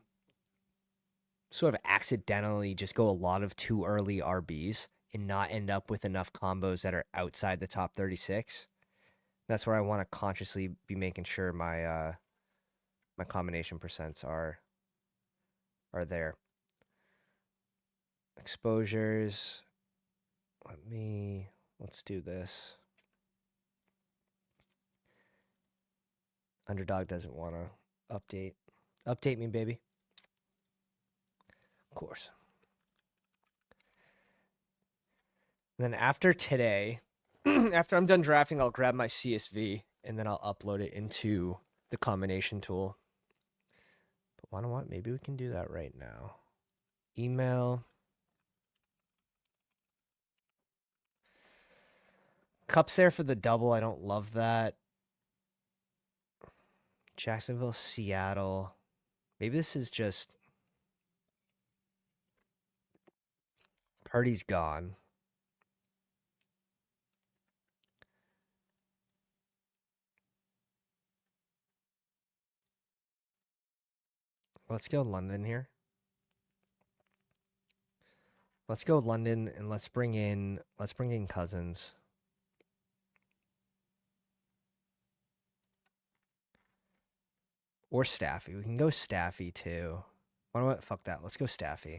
[SPEAKER 1] sort of accidentally just go a lot of too early RBs and not end up with enough combos that are outside the top 36. That's where I want to consciously be making sure my my combination percents are there. Exposures. Let's do this. Underdog doesn't want to update. Update me, baby. Of course. And then after today, after I'm done drafting, I'll grab my CSV and then I'll upload it into the combination tool. But why don't what? Maybe we can do that right now. Email. Cups there for the double. I don't love that. Jacksonville, Seattle. Maybe this is just Purdy's gone. Let's go London here. Let's go London and let's bring in Cousins. Or Staffy. We can go Staffy too. Why don't we, fuck that. Let's go Staffy.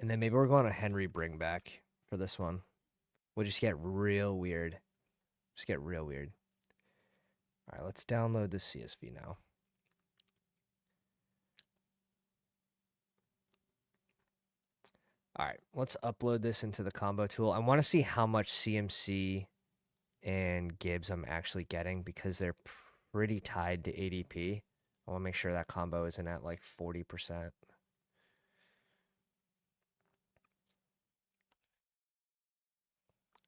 [SPEAKER 1] And then maybe we're going to Henry bring back for this one. We'll just get real weird. Just get real weird. All right, let's download the CSV now. All right, let's upload this into the combo tool. I want to see how much CMC and Gibbs I'm actually getting because they're pretty tied to ADP. I want to make sure that combo isn't at like 40%.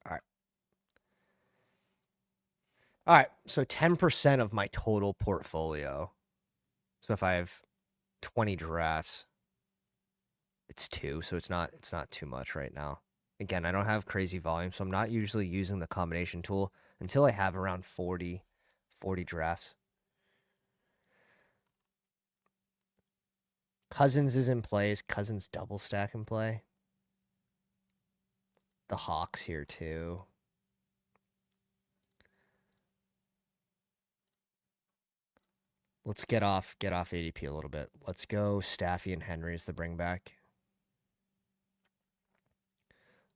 [SPEAKER 1] All right. All right. So 10% of my total portfolio. So if I have 20 drafts, it's 2, so it's not too much right now. Again, I don't have crazy volume, so I'm not usually using the combination tool until I have around 40 drafts. Cousins is in play. Is Cousins double stack in play? The Hawks here too. Let's get off ADP a little bit. Let's go Staffy and Henry as the bring back.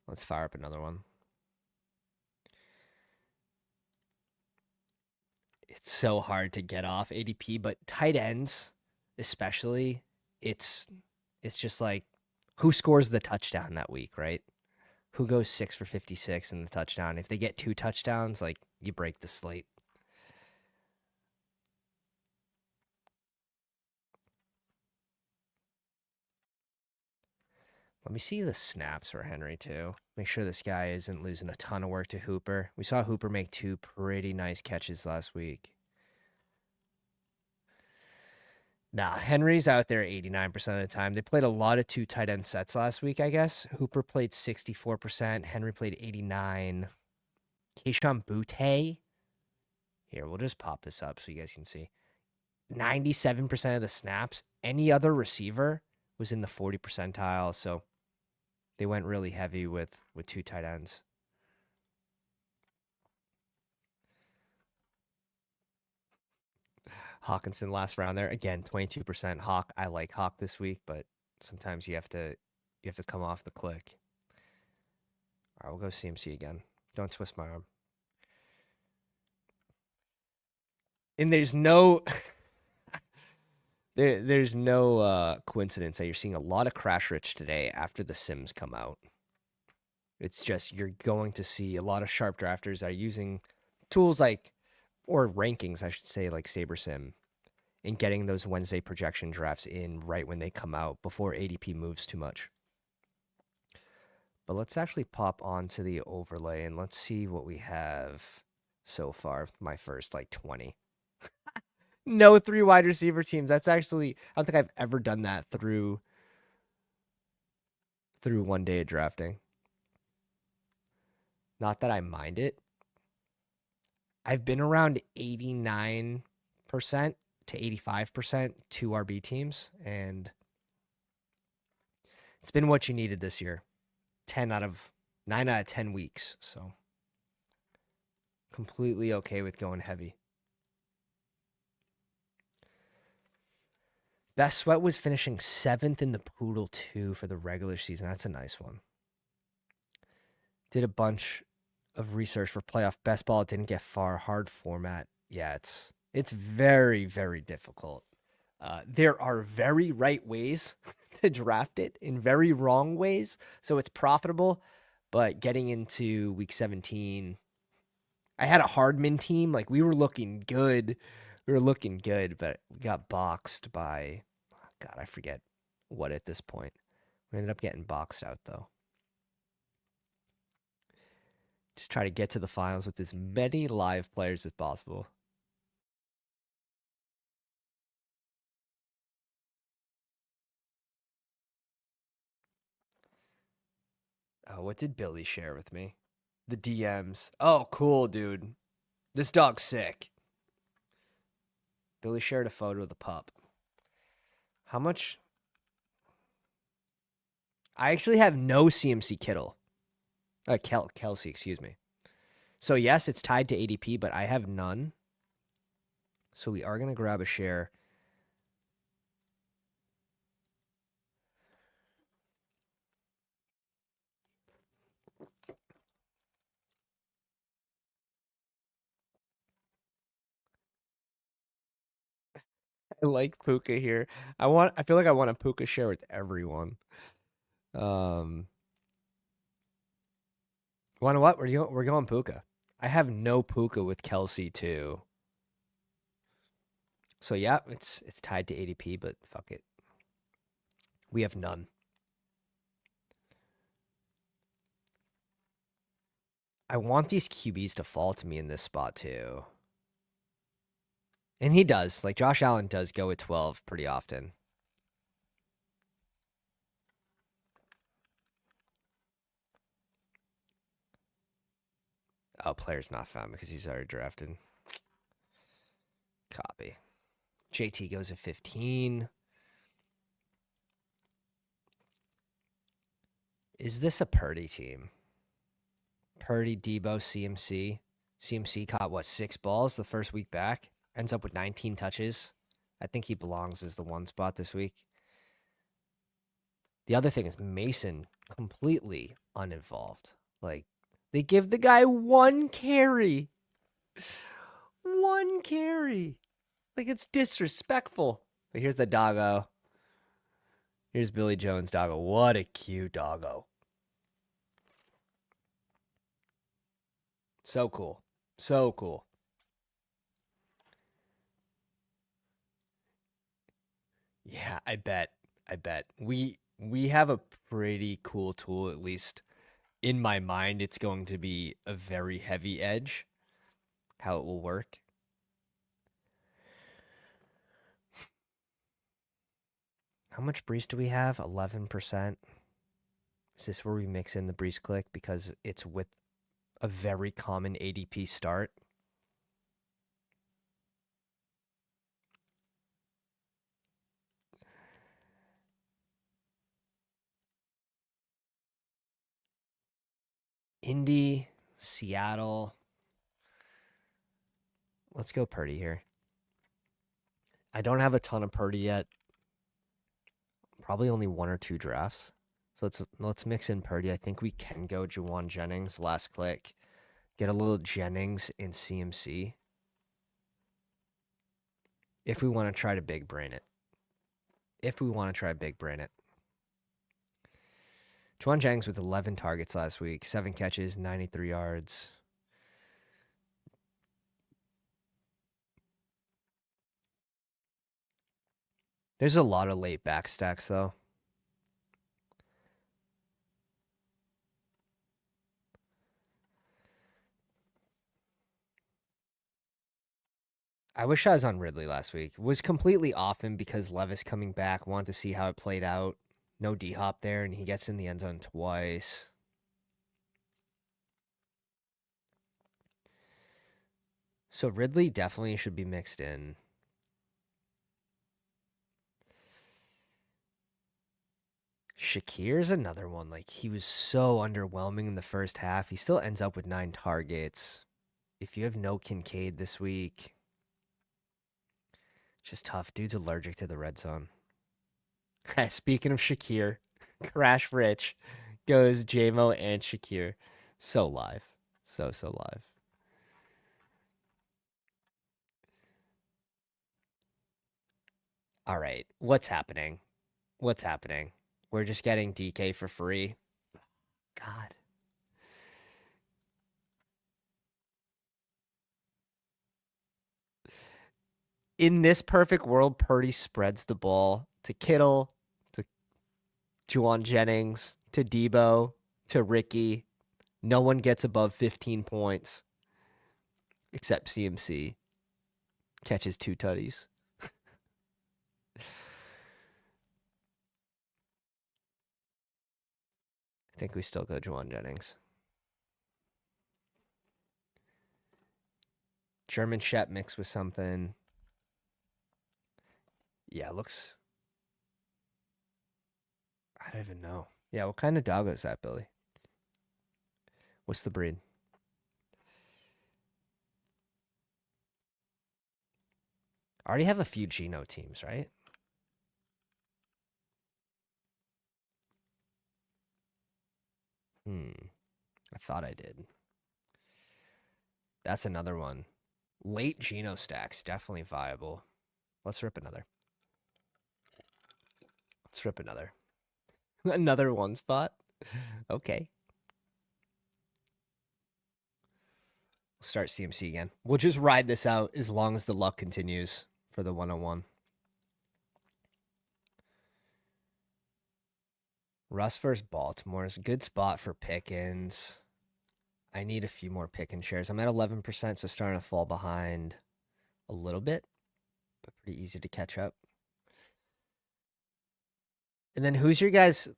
[SPEAKER 1] Let's fire up another one. It's so hard to get off ADP, but tight ends, especially, it's just like who scores the touchdown that week, right? Who goes 6 for 56 in the touchdown? If they get 2 touchdowns, like you break the slate. Let me see the snaps for Henry too. Make sure this guy isn't losing a ton of work to Hooper. We saw Hooper make 2 pretty nice catches last week. Nah, Henry's out there 89% of the time. They played a lot of 2 tight end sets last week, I guess. Hooper played 64%. Henry played 89. Keishon Butte. Here, we'll just pop this up so you guys can see. 97% of the snaps. Any other receiver was in the 40 percentile, so they went really heavy with 2 tight ends. Hawkinson last round there. Again, 22% Hawk. I like Hawk this week, but sometimes you have to come off the click. All right, we'll go CMC again. Don't twist my arm. And there's no there's no coincidence that you're seeing a lot of crash rich today after the Sims come out. It's just you're going to see a lot of sharp drafters are using tools like or rankings, I should say, like SaberSim, and getting those Wednesday projection drafts in right when they come out before ADP moves too much. But let's actually pop onto the overlay and let's see what we have so far. My first like 20. No 3 wide receiver teams. That's actually I don't think I've ever done that through one day of drafting. Not that I mind it. I've been around 89% to 85% 2 RB teams, and it's been what you needed this year. 9 out of 10 weeks. So completely okay with going heavy. Best Sweat was finishing 7th in the Poodle 2 for the regular season. That's a nice one. Did a bunch of research for playoff Bestball. Didn't get far. Hard format. Yeah, it's very, very difficult. There are very right ways to draft it and very wrong ways. So it's profitable, but getting into week 17, I had a Hardman team. Like we were looking good. But we got boxed by, God, I forget what at this point. We ended up getting boxed out though. Just try to get to the finals with as many live players as possible. Oh, what did Billy share with me? The DMs. Oh, cool, dude. This dog's sick. Billy shared a photo of the pup. How much? I actually have no CMC Kittle. Kelsey, excuse me. So, yes, it's tied to ADP, but I have none. So, we are going to grab a share. I like Puka here. I feel like I want a Puka share with everyone. Um, wanna what? We're going Puka. I have no Puka with Kelsey too. So yeah, it's tied to ADP, but fuck it. We have none. I want these QBs to fall to me in this spot too. And he does. Like Josh Allen does go at 12 pretty often. Oh, player's not found because he's already drafted. Copy. JT goes at 15. Is this a Purdy team? Purdy, Debo, CMC. CMC caught, what, 6 balls the first week back? Ends up with 19 touches. I think he belongs as the 1 spot this week. The other thing is Mason completely uninvolved. Like, they give the guy 1 carry. 1 carry. Like, it's disrespectful. But here's the doggo. Here's Billy Jones' doggo. What a cute doggo. So cool. So cool. Yeah, I bet. I bet. We have a pretty cool tool, at least in my mind. It's going to be a very heavy edge, how it will work. How much Breeze do we have? 11%. Is this where we mix in the Breeze click because it's with a very common ADP start? Indy, Seattle. Let's go Purdy here. I don't have a ton of Purdy yet. Probably only 1 or 2 drafts. So let's mix in Purdy. I think we can go Juwan Jennings. Last click. Get a little Jennings in CMC. If we want to try to big brain it. Juwan Jennings with 11 targets last week. 7 catches, 93 yards. There's a lot of late back stacks, though. I wish I was on Ridley last week. Was completely off him because Levis coming back. Wanted to see how it played out. No D-hop there, and he gets in the end zone twice. So Ridley definitely should be mixed in. Shakir's another one. Like, he was so underwhelming in the first half. He still ends up with 9 targets. If you have no Kincaid this week, it's just tough. Dude's allergic to the red zone. Speaking of Shakir, Crash Rich goes JMO and Shakir. So live. So live. All right. What's happening? We're just getting DK for free. God. In this perfect world, Purdy spreads the ball to Kittle, to Juwan Jennings, to Debo, to Ricky. No one gets above 15 points except CMC. Catches 2 tutties. I think we still go Juwan Jennings. German Shep mixed with something. Yeah, it looks. I don't even know. Yeah, what kind of dog is that, Billy? What's the breed? I already have a few Geno teams, right? I thought I did. That's another one. Late Geno stacks, definitely viable. Let's rip another. Another one spot. Okay. We'll start CMC again. We'll just ride this out as long as the luck continues for the 101. Russ versus Baltimore is a good spot for Pickens. I need a few more Pickens shares. I'm at 11%, so starting to fall behind a little bit, but pretty easy to catch up. And then who's your guys'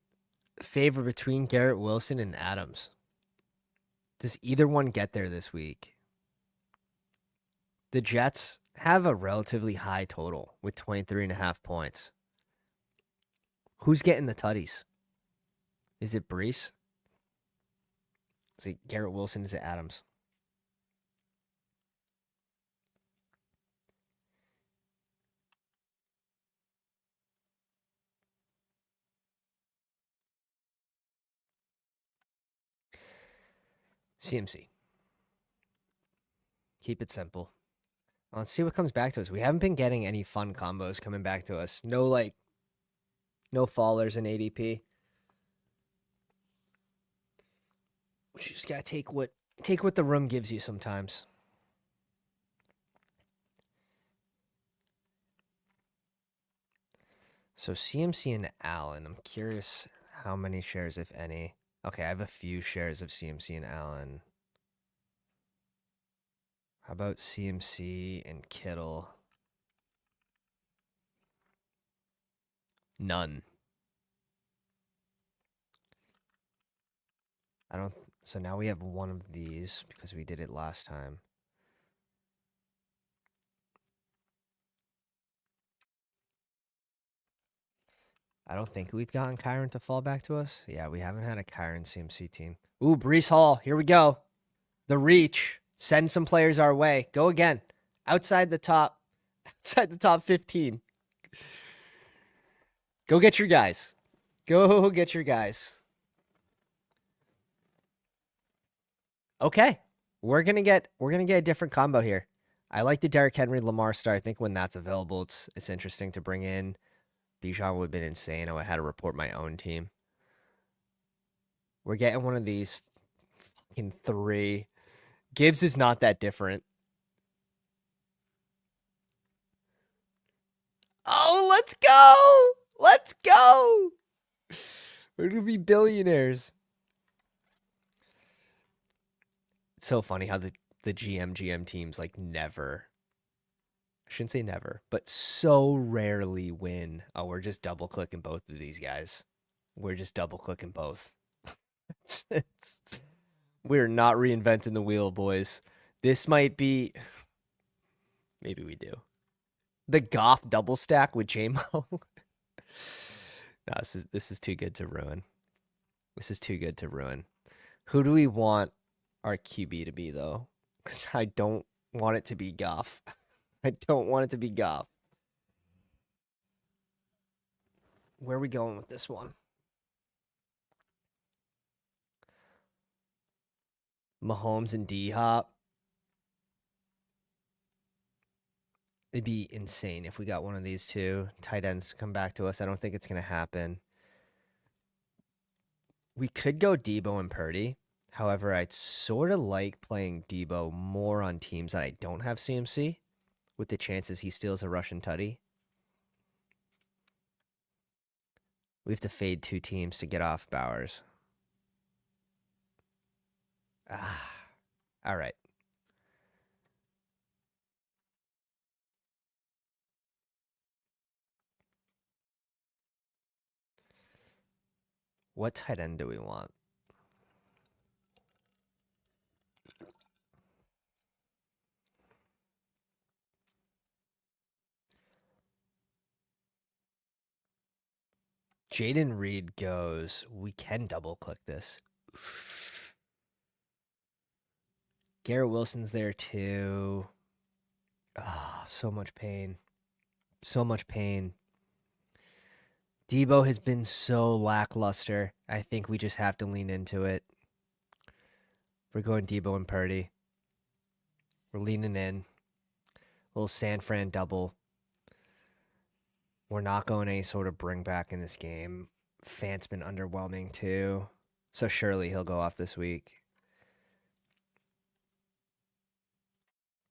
[SPEAKER 1] favorite between Garrett Wilson and Adams? Does either one get there this week? The Jets have a relatively high total with 23.5 points. Who's getting the tutties? Is it Brees? Is it Garrett Wilson? Is it Adams? CMC. Keep it simple. Let's see what comes back to us. We haven't been getting any fun combos coming back to us. No fallers in ADP. You just gotta take what the room gives you sometimes. So CMC and Allen. I'm curious how many shares, if any. Okay, I have a few shares of CMC and Allen. How about CMC and Kittle? None. So now we have one of these because we did it last time. I don't think we've gotten Kyron to fall back to us. Yeah, we haven't had a Kyron CMC team. Ooh, Brees Hall. Here we go. The reach. Send some players our way. Go again. Outside the top 15. Go get your guys. Go get your guys. Okay. We're gonna get a different combo here. I like the Derrick Henry Lamar start. I think when that's available, it's interesting to bring in. Bijan would have been insane. I had to report my own team. We're getting one of these fucking 3. Gibbs is not that different. Oh, let's go! Let's go! We're gonna be billionaires. It's so funny how the GM teams like never. I shouldn't say never, but so rarely win. Oh, we're just double clicking both of these guys. We're just double clicking both. We're not reinventing the wheel, boys. This might be. Maybe we do. The Goff double stack with JMO. No, this is too good to ruin. This is too good to ruin. Who do we want our QB to be, though? Because I don't want it to be Goff. I don't want it to be Goff. Where are we going with this one? Mahomes and D-Hop. It'd be insane if we got one of these two tight ends to come back to us. I don't think it's going to happen. We could go Debo and Purdy. However, I'd sort of like playing Debo more on teams that I don't have CMC, with the chances he steals a Russian tutty. We have to fade 2 teams to get off Bowers. All right. What tight end do we want? Jaden Reed goes. We can double click this. Garrett Wilson's there too. Ah, so much pain. So much pain. Debo has been so lackluster. I think we just have to lean into it. We're going Debo and Purdy. We're leaning in. Little San Fran double. We're not going any sort of bring back in this game. Fant's been underwhelming too. So surely he'll go off this week.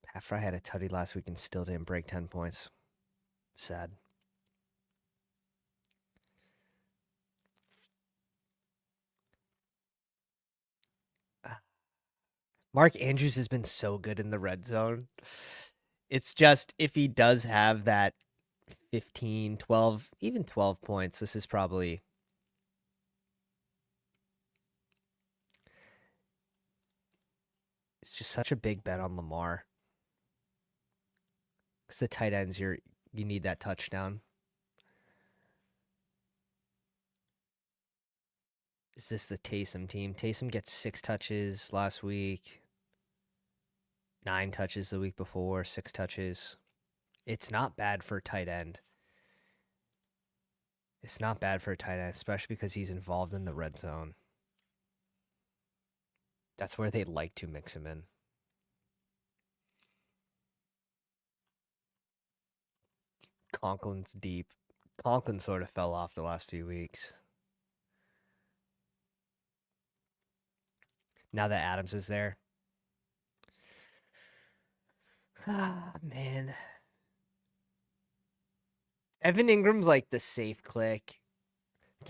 [SPEAKER 1] Pat Fry had a tutty last week and still didn't break 10 points. Sad. Mark Andrews has been so good in the red zone. It's just if he does have that 15, 12, even 12 points, this is probably. It's just such a big bet on Lamar. Because the tight ends, you need that touchdown. Is this the Taysom team? Taysom gets 6 touches last week, 9 touches the week before, 6 touches. It's not bad for a tight end. It's not bad for a tight end, especially because he's involved in the red zone. That's where they'd like to mix him in. Conklin's deep. Conklin sort of fell off the last few weeks. Now that Adams is there. Ah, man. Evan Ingram's like the safe click.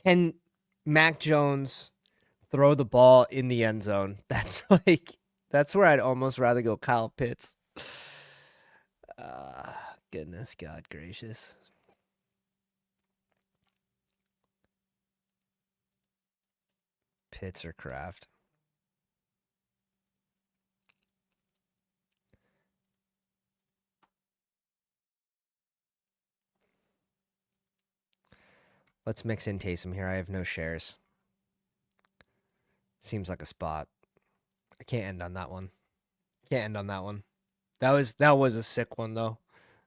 [SPEAKER 1] Can Mac Jones throw the ball in the end zone? That's where I'd almost rather go Kyle Pitts. Goodness, God gracious. Pitts or Kraft. Let's mix in Taysom here. I have no shares. Seems like a spot. I can't end on that one. Can't end on that one. That was a sick one though.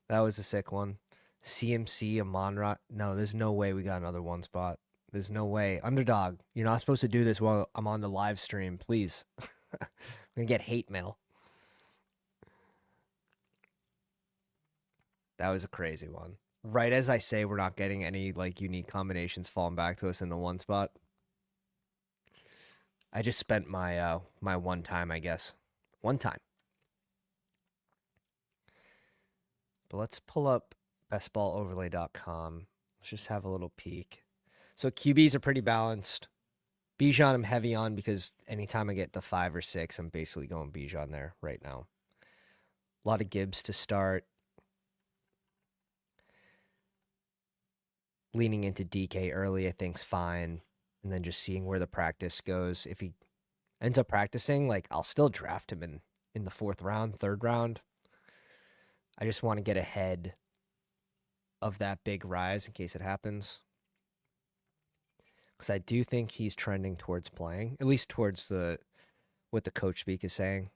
[SPEAKER 1] That was a sick one. CMC, Amon-Ra. No, there's no way we got another one spot. There's no way. Underdog, you're not supposed to do this while I'm on the live stream. Please. I'm going to get hate mail. That was a crazy one. Right as I say we're not getting any like unique combinations falling back to us in the one spot. I just spent my my one time, I guess. One time. But let's pull up bestballoverlay.com. Let's just have a little peek. So QBs are pretty balanced. Bijan I'm heavy on because anytime I get the 5 or 6, I'm basically going Bijan there right now. A lot of Gibbs to start. Leaning into DK early, I think's fine. And then just seeing where the practice goes. If he ends up practicing, like I'll still draft him in the 4th round, 3rd round. I just want to get ahead of that big rise in case it happens. Because I do think he's trending towards playing, at least towards what the coach speak is saying.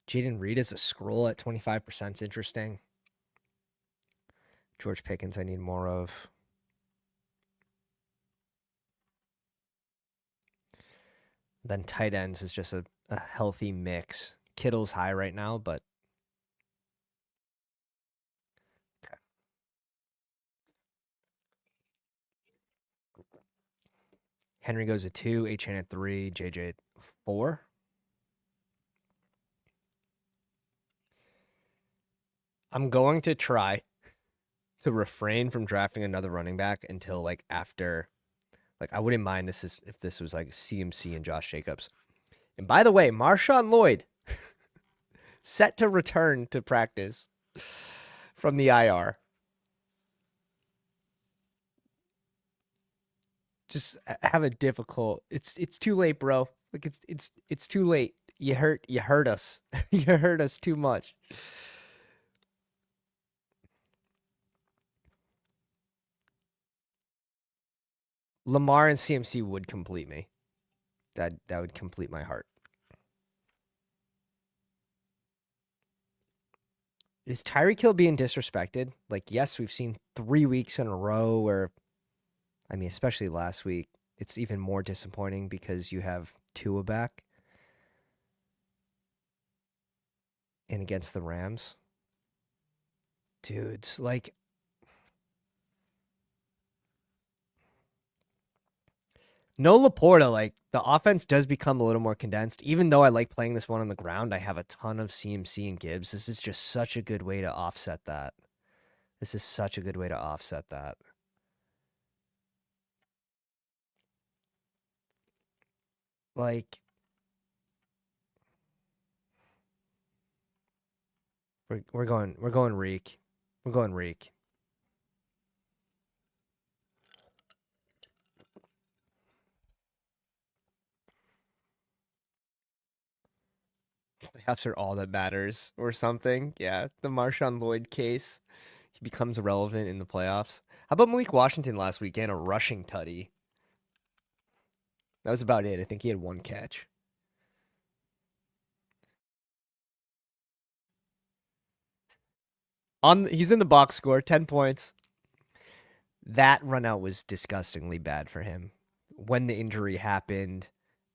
[SPEAKER 1] Jaden Reed is a scroll at 25% is interesting. George Pickens I need more of. Then tight ends is just a healthy mix. Kittle's high right now, but okay. Henry goes at 2, Achane at 3, JJ at 4. I'm going to try to refrain from drafting another running back until like after, like I wouldn't mind if this was like CMC and Josh Jacobs. And by the way, Marshawn Lloyd set to return to practice from the IR. Just have a difficult. It's too late, bro. Like it's too late. You hurt us. You hurt us too much. Lamar and CMC would complete me. That would complete my heart. Is Tyreek Hill being disrespected? Like, yes, we've seen 3 weeks in a row where, I mean, especially last week, it's even more disappointing because you have Tua back and against the Rams. Dudes, like, No Laporta, like the offense does become a little more condensed. Even though I like playing this one on the ground, I have a ton of CMC and Gibbs. This is just such a good way to offset that. This is such a good way to offset that. Like we're going Reek. We're going Reek. Playoffs are all that matters or something. Yeah, the Marshawn Lloyd case. He becomes irrelevant in the playoffs. How about Malik Washington last weekend? A rushing tutty. That was about it. I think he had one catch. He's in the box score, 10 points. That run out was disgustingly bad for him. When the injury happened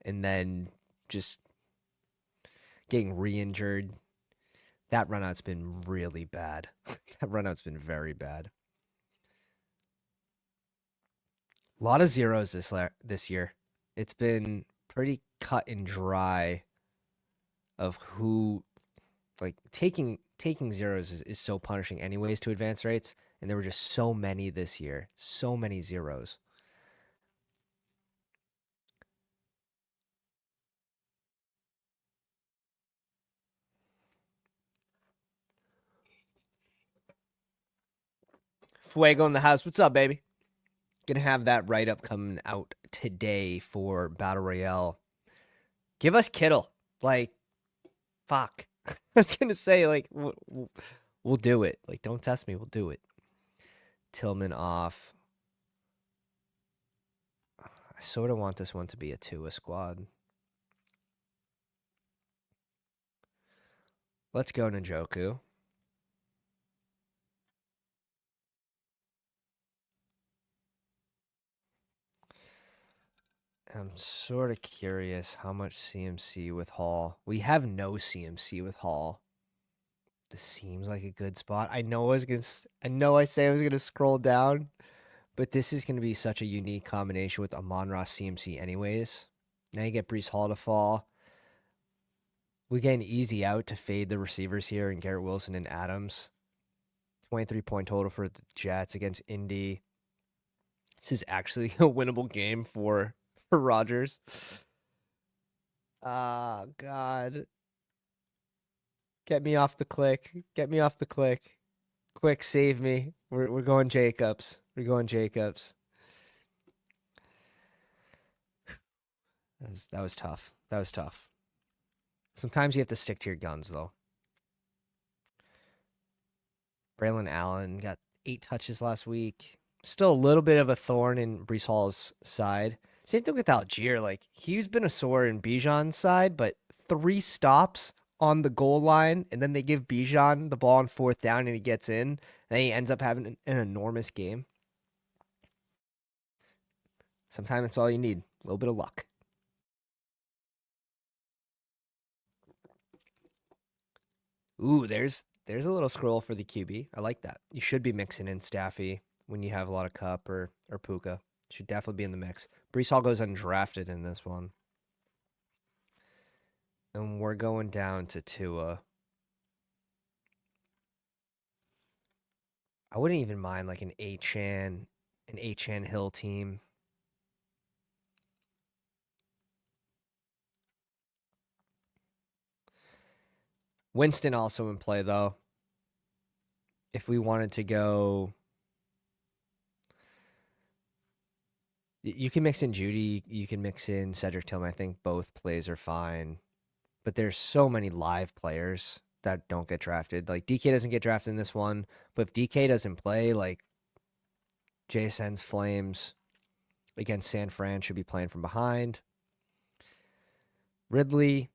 [SPEAKER 1] and then just getting re-injured, that run out's been really bad. That run out's been very bad. A lot of zeros this year. It's been pretty cut and dry of who like taking zeros is so punishing anyways to advance rates, and there were just so many this year. So many zeros. Fuego in the house. What's up, baby? Gonna have that write up coming out today for Battle Royale. Give us Kittle. Like, fuck. I was gonna say, like, we'll do it. Like, don't test me. We'll do it. Tillman off. I sort of want this one to be a Tua squad. Let's go, Njoku. I'm sort of curious how much CMC with Hall. We have no CMC with Hall. This seems like a good spot. I know I say I was gonna scroll down, but this is gonna be such a unique combination with Amon-Ra CMC anyways. Now you get Brees Hall to fall. We get an easy out to fade the receivers here and Garrett Wilson and Adams. 23-point total for the Jets against Indy. This is actually a winnable game for Rodgers. Ah, God. Get me off the click. Get me off the click. Quick, save me. We're going Jacobs. We're going Jacobs. That was tough. That was tough. Sometimes you have to stick to your guns though. Braylon Allen got 8 touches last week. Still a little bit of a thorn in Brees Hall's side. Same thing with Algier. Like he's been a sore in Bijan's side, but 3 stops on the goal line, and then they give Bijan the ball on 4th down, and he gets in, and he ends up having an enormous game. Sometimes that's all you need. A little bit of luck. Ooh, there's a little scroll for the QB. I like that. You should be mixing in Staffy when you have a lot of Cup or Puka. Should definitely be in the mix. Brees Hall goes undrafted in this one. And we're going down to Tua. I wouldn't even mind like an Achan Hill team. Winston also in play though. If we wanted to go, you can mix in Judy, you can mix in Cedric Tillman. I think both plays are fine. But there's so many live players that don't get drafted. Like DK doesn't get drafted in this one, but if DK doesn't play, like JSN's Flames against San Fran should be playing from behind. Ridley,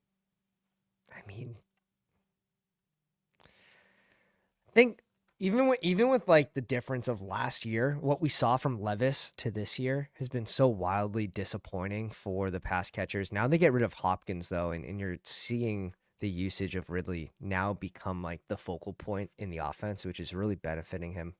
[SPEAKER 1] I mean, I think even with like the difference of last year, what we saw from Levis to this year has been so wildly disappointing for the pass catchers. Now they get rid of Hopkins though, and you're seeing the usage of Ridley now become like the focal point in the offense, which is really benefiting him.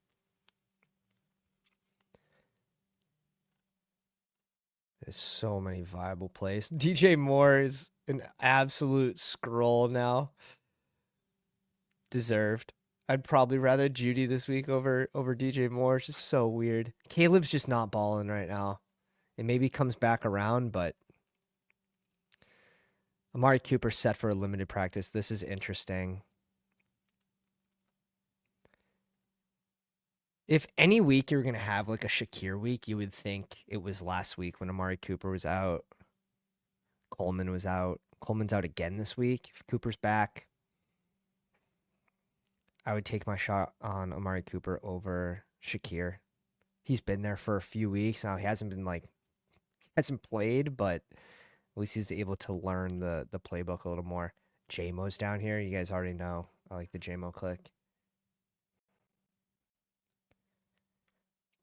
[SPEAKER 1] There's so many viable plays. DJ Moore is an absolute scroll now. Deserved. I'd probably rather Judy this week over DJ Moore. It's just so weird. Caleb's just not balling right now. It maybe comes back around, but Amari Cooper set for a limited practice. This is interesting. If any week you're going to have like a Shakir week, you would think it was last week when Amari Cooper was out. Coleman was out. Coleman's out again this week. If Cooper's back, I would take my shot on Amari Cooper over Shakir. He's been there for a few weeks now. He hasn't played, but at least he's able to learn the playbook a little more. JMO's down here. You guys already know. I like the JMO click.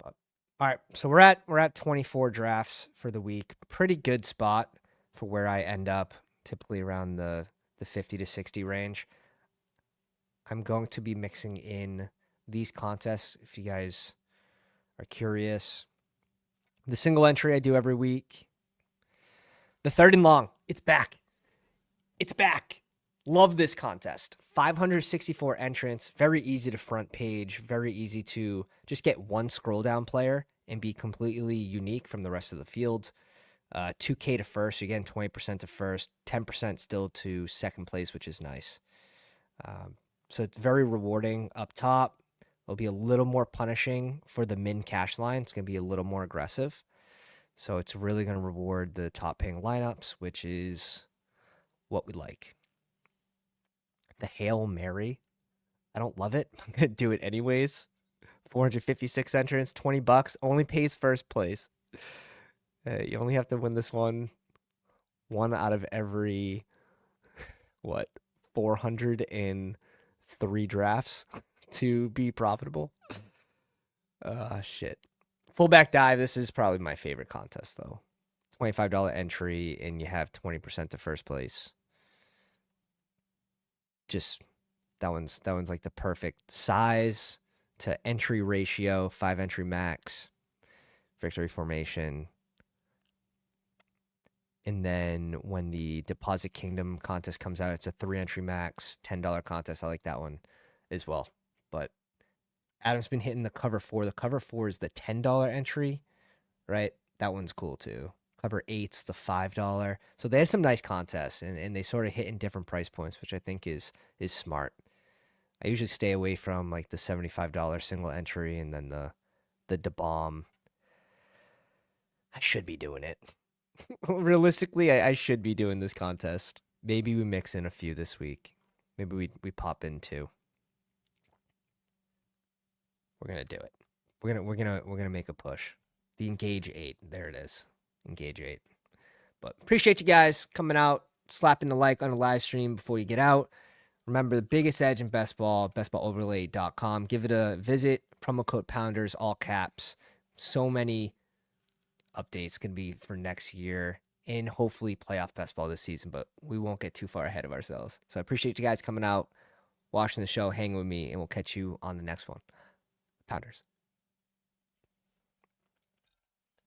[SPEAKER 1] But all right, so we're at 24 drafts for the week. Pretty good spot for where I end up, typically around the 50 to 60 range. I'm going to be mixing in these contests if you guys are curious. The single entry I do every week. The third and long. It's back. It's back. Love this contest. 564 entrants. Very easy to front page. Very easy to just get one scroll down player and be completely unique from the rest of the field. 2K to first. You're getting 20% to first. 10% still to second place, which is nice. So it's very rewarding up top. It'll be a little more punishing for the min cash line. It's going to be a little more aggressive. So it's really going to reward the top paying lineups, which is what we like. The Hail Mary. I don't love it. I'm going to do it anyways. 456 entrants, $20. Only pays first place. You only have to win this one out of every, 403 drafts to be profitable. Shit. Fullback dive. This is probably my favorite contest, though. $25 entry, and you have 20% to first place. Just that one's like the perfect size to entry ratio. 5 entry max. Victory formation. And then when the Deposit Kingdom contest comes out, it's a 3 entry max, $10 contest. I like that one as well. But Adam's been hitting the cover 4. The cover 4 is the $10 entry, right? That one's cool too. Cover 8's the $5. So they have some nice contests, and they sort of hit in different price points, which I think is smart. I usually stay away from like the $75 single entry and then the bomb. I should be doing it. Realistically, I should be doing this contest. Maybe we mix in a few this week. Maybe we pop in 2. We're gonna do it. We're gonna make a push. The Engage 8. There it is. Engage 8. But appreciate you guys coming out, slapping the like on the live stream before you get out. Remember, the biggest edge in best ball, bestballoverlay.com. Give it a visit. Promo code Pounders, all caps. So many updates can be for next year and hopefully playoff best ball this season, but we won't get too far ahead of ourselves. So I appreciate you guys coming out, watching the show, hanging with me, and we'll catch you on the next one. Pounders.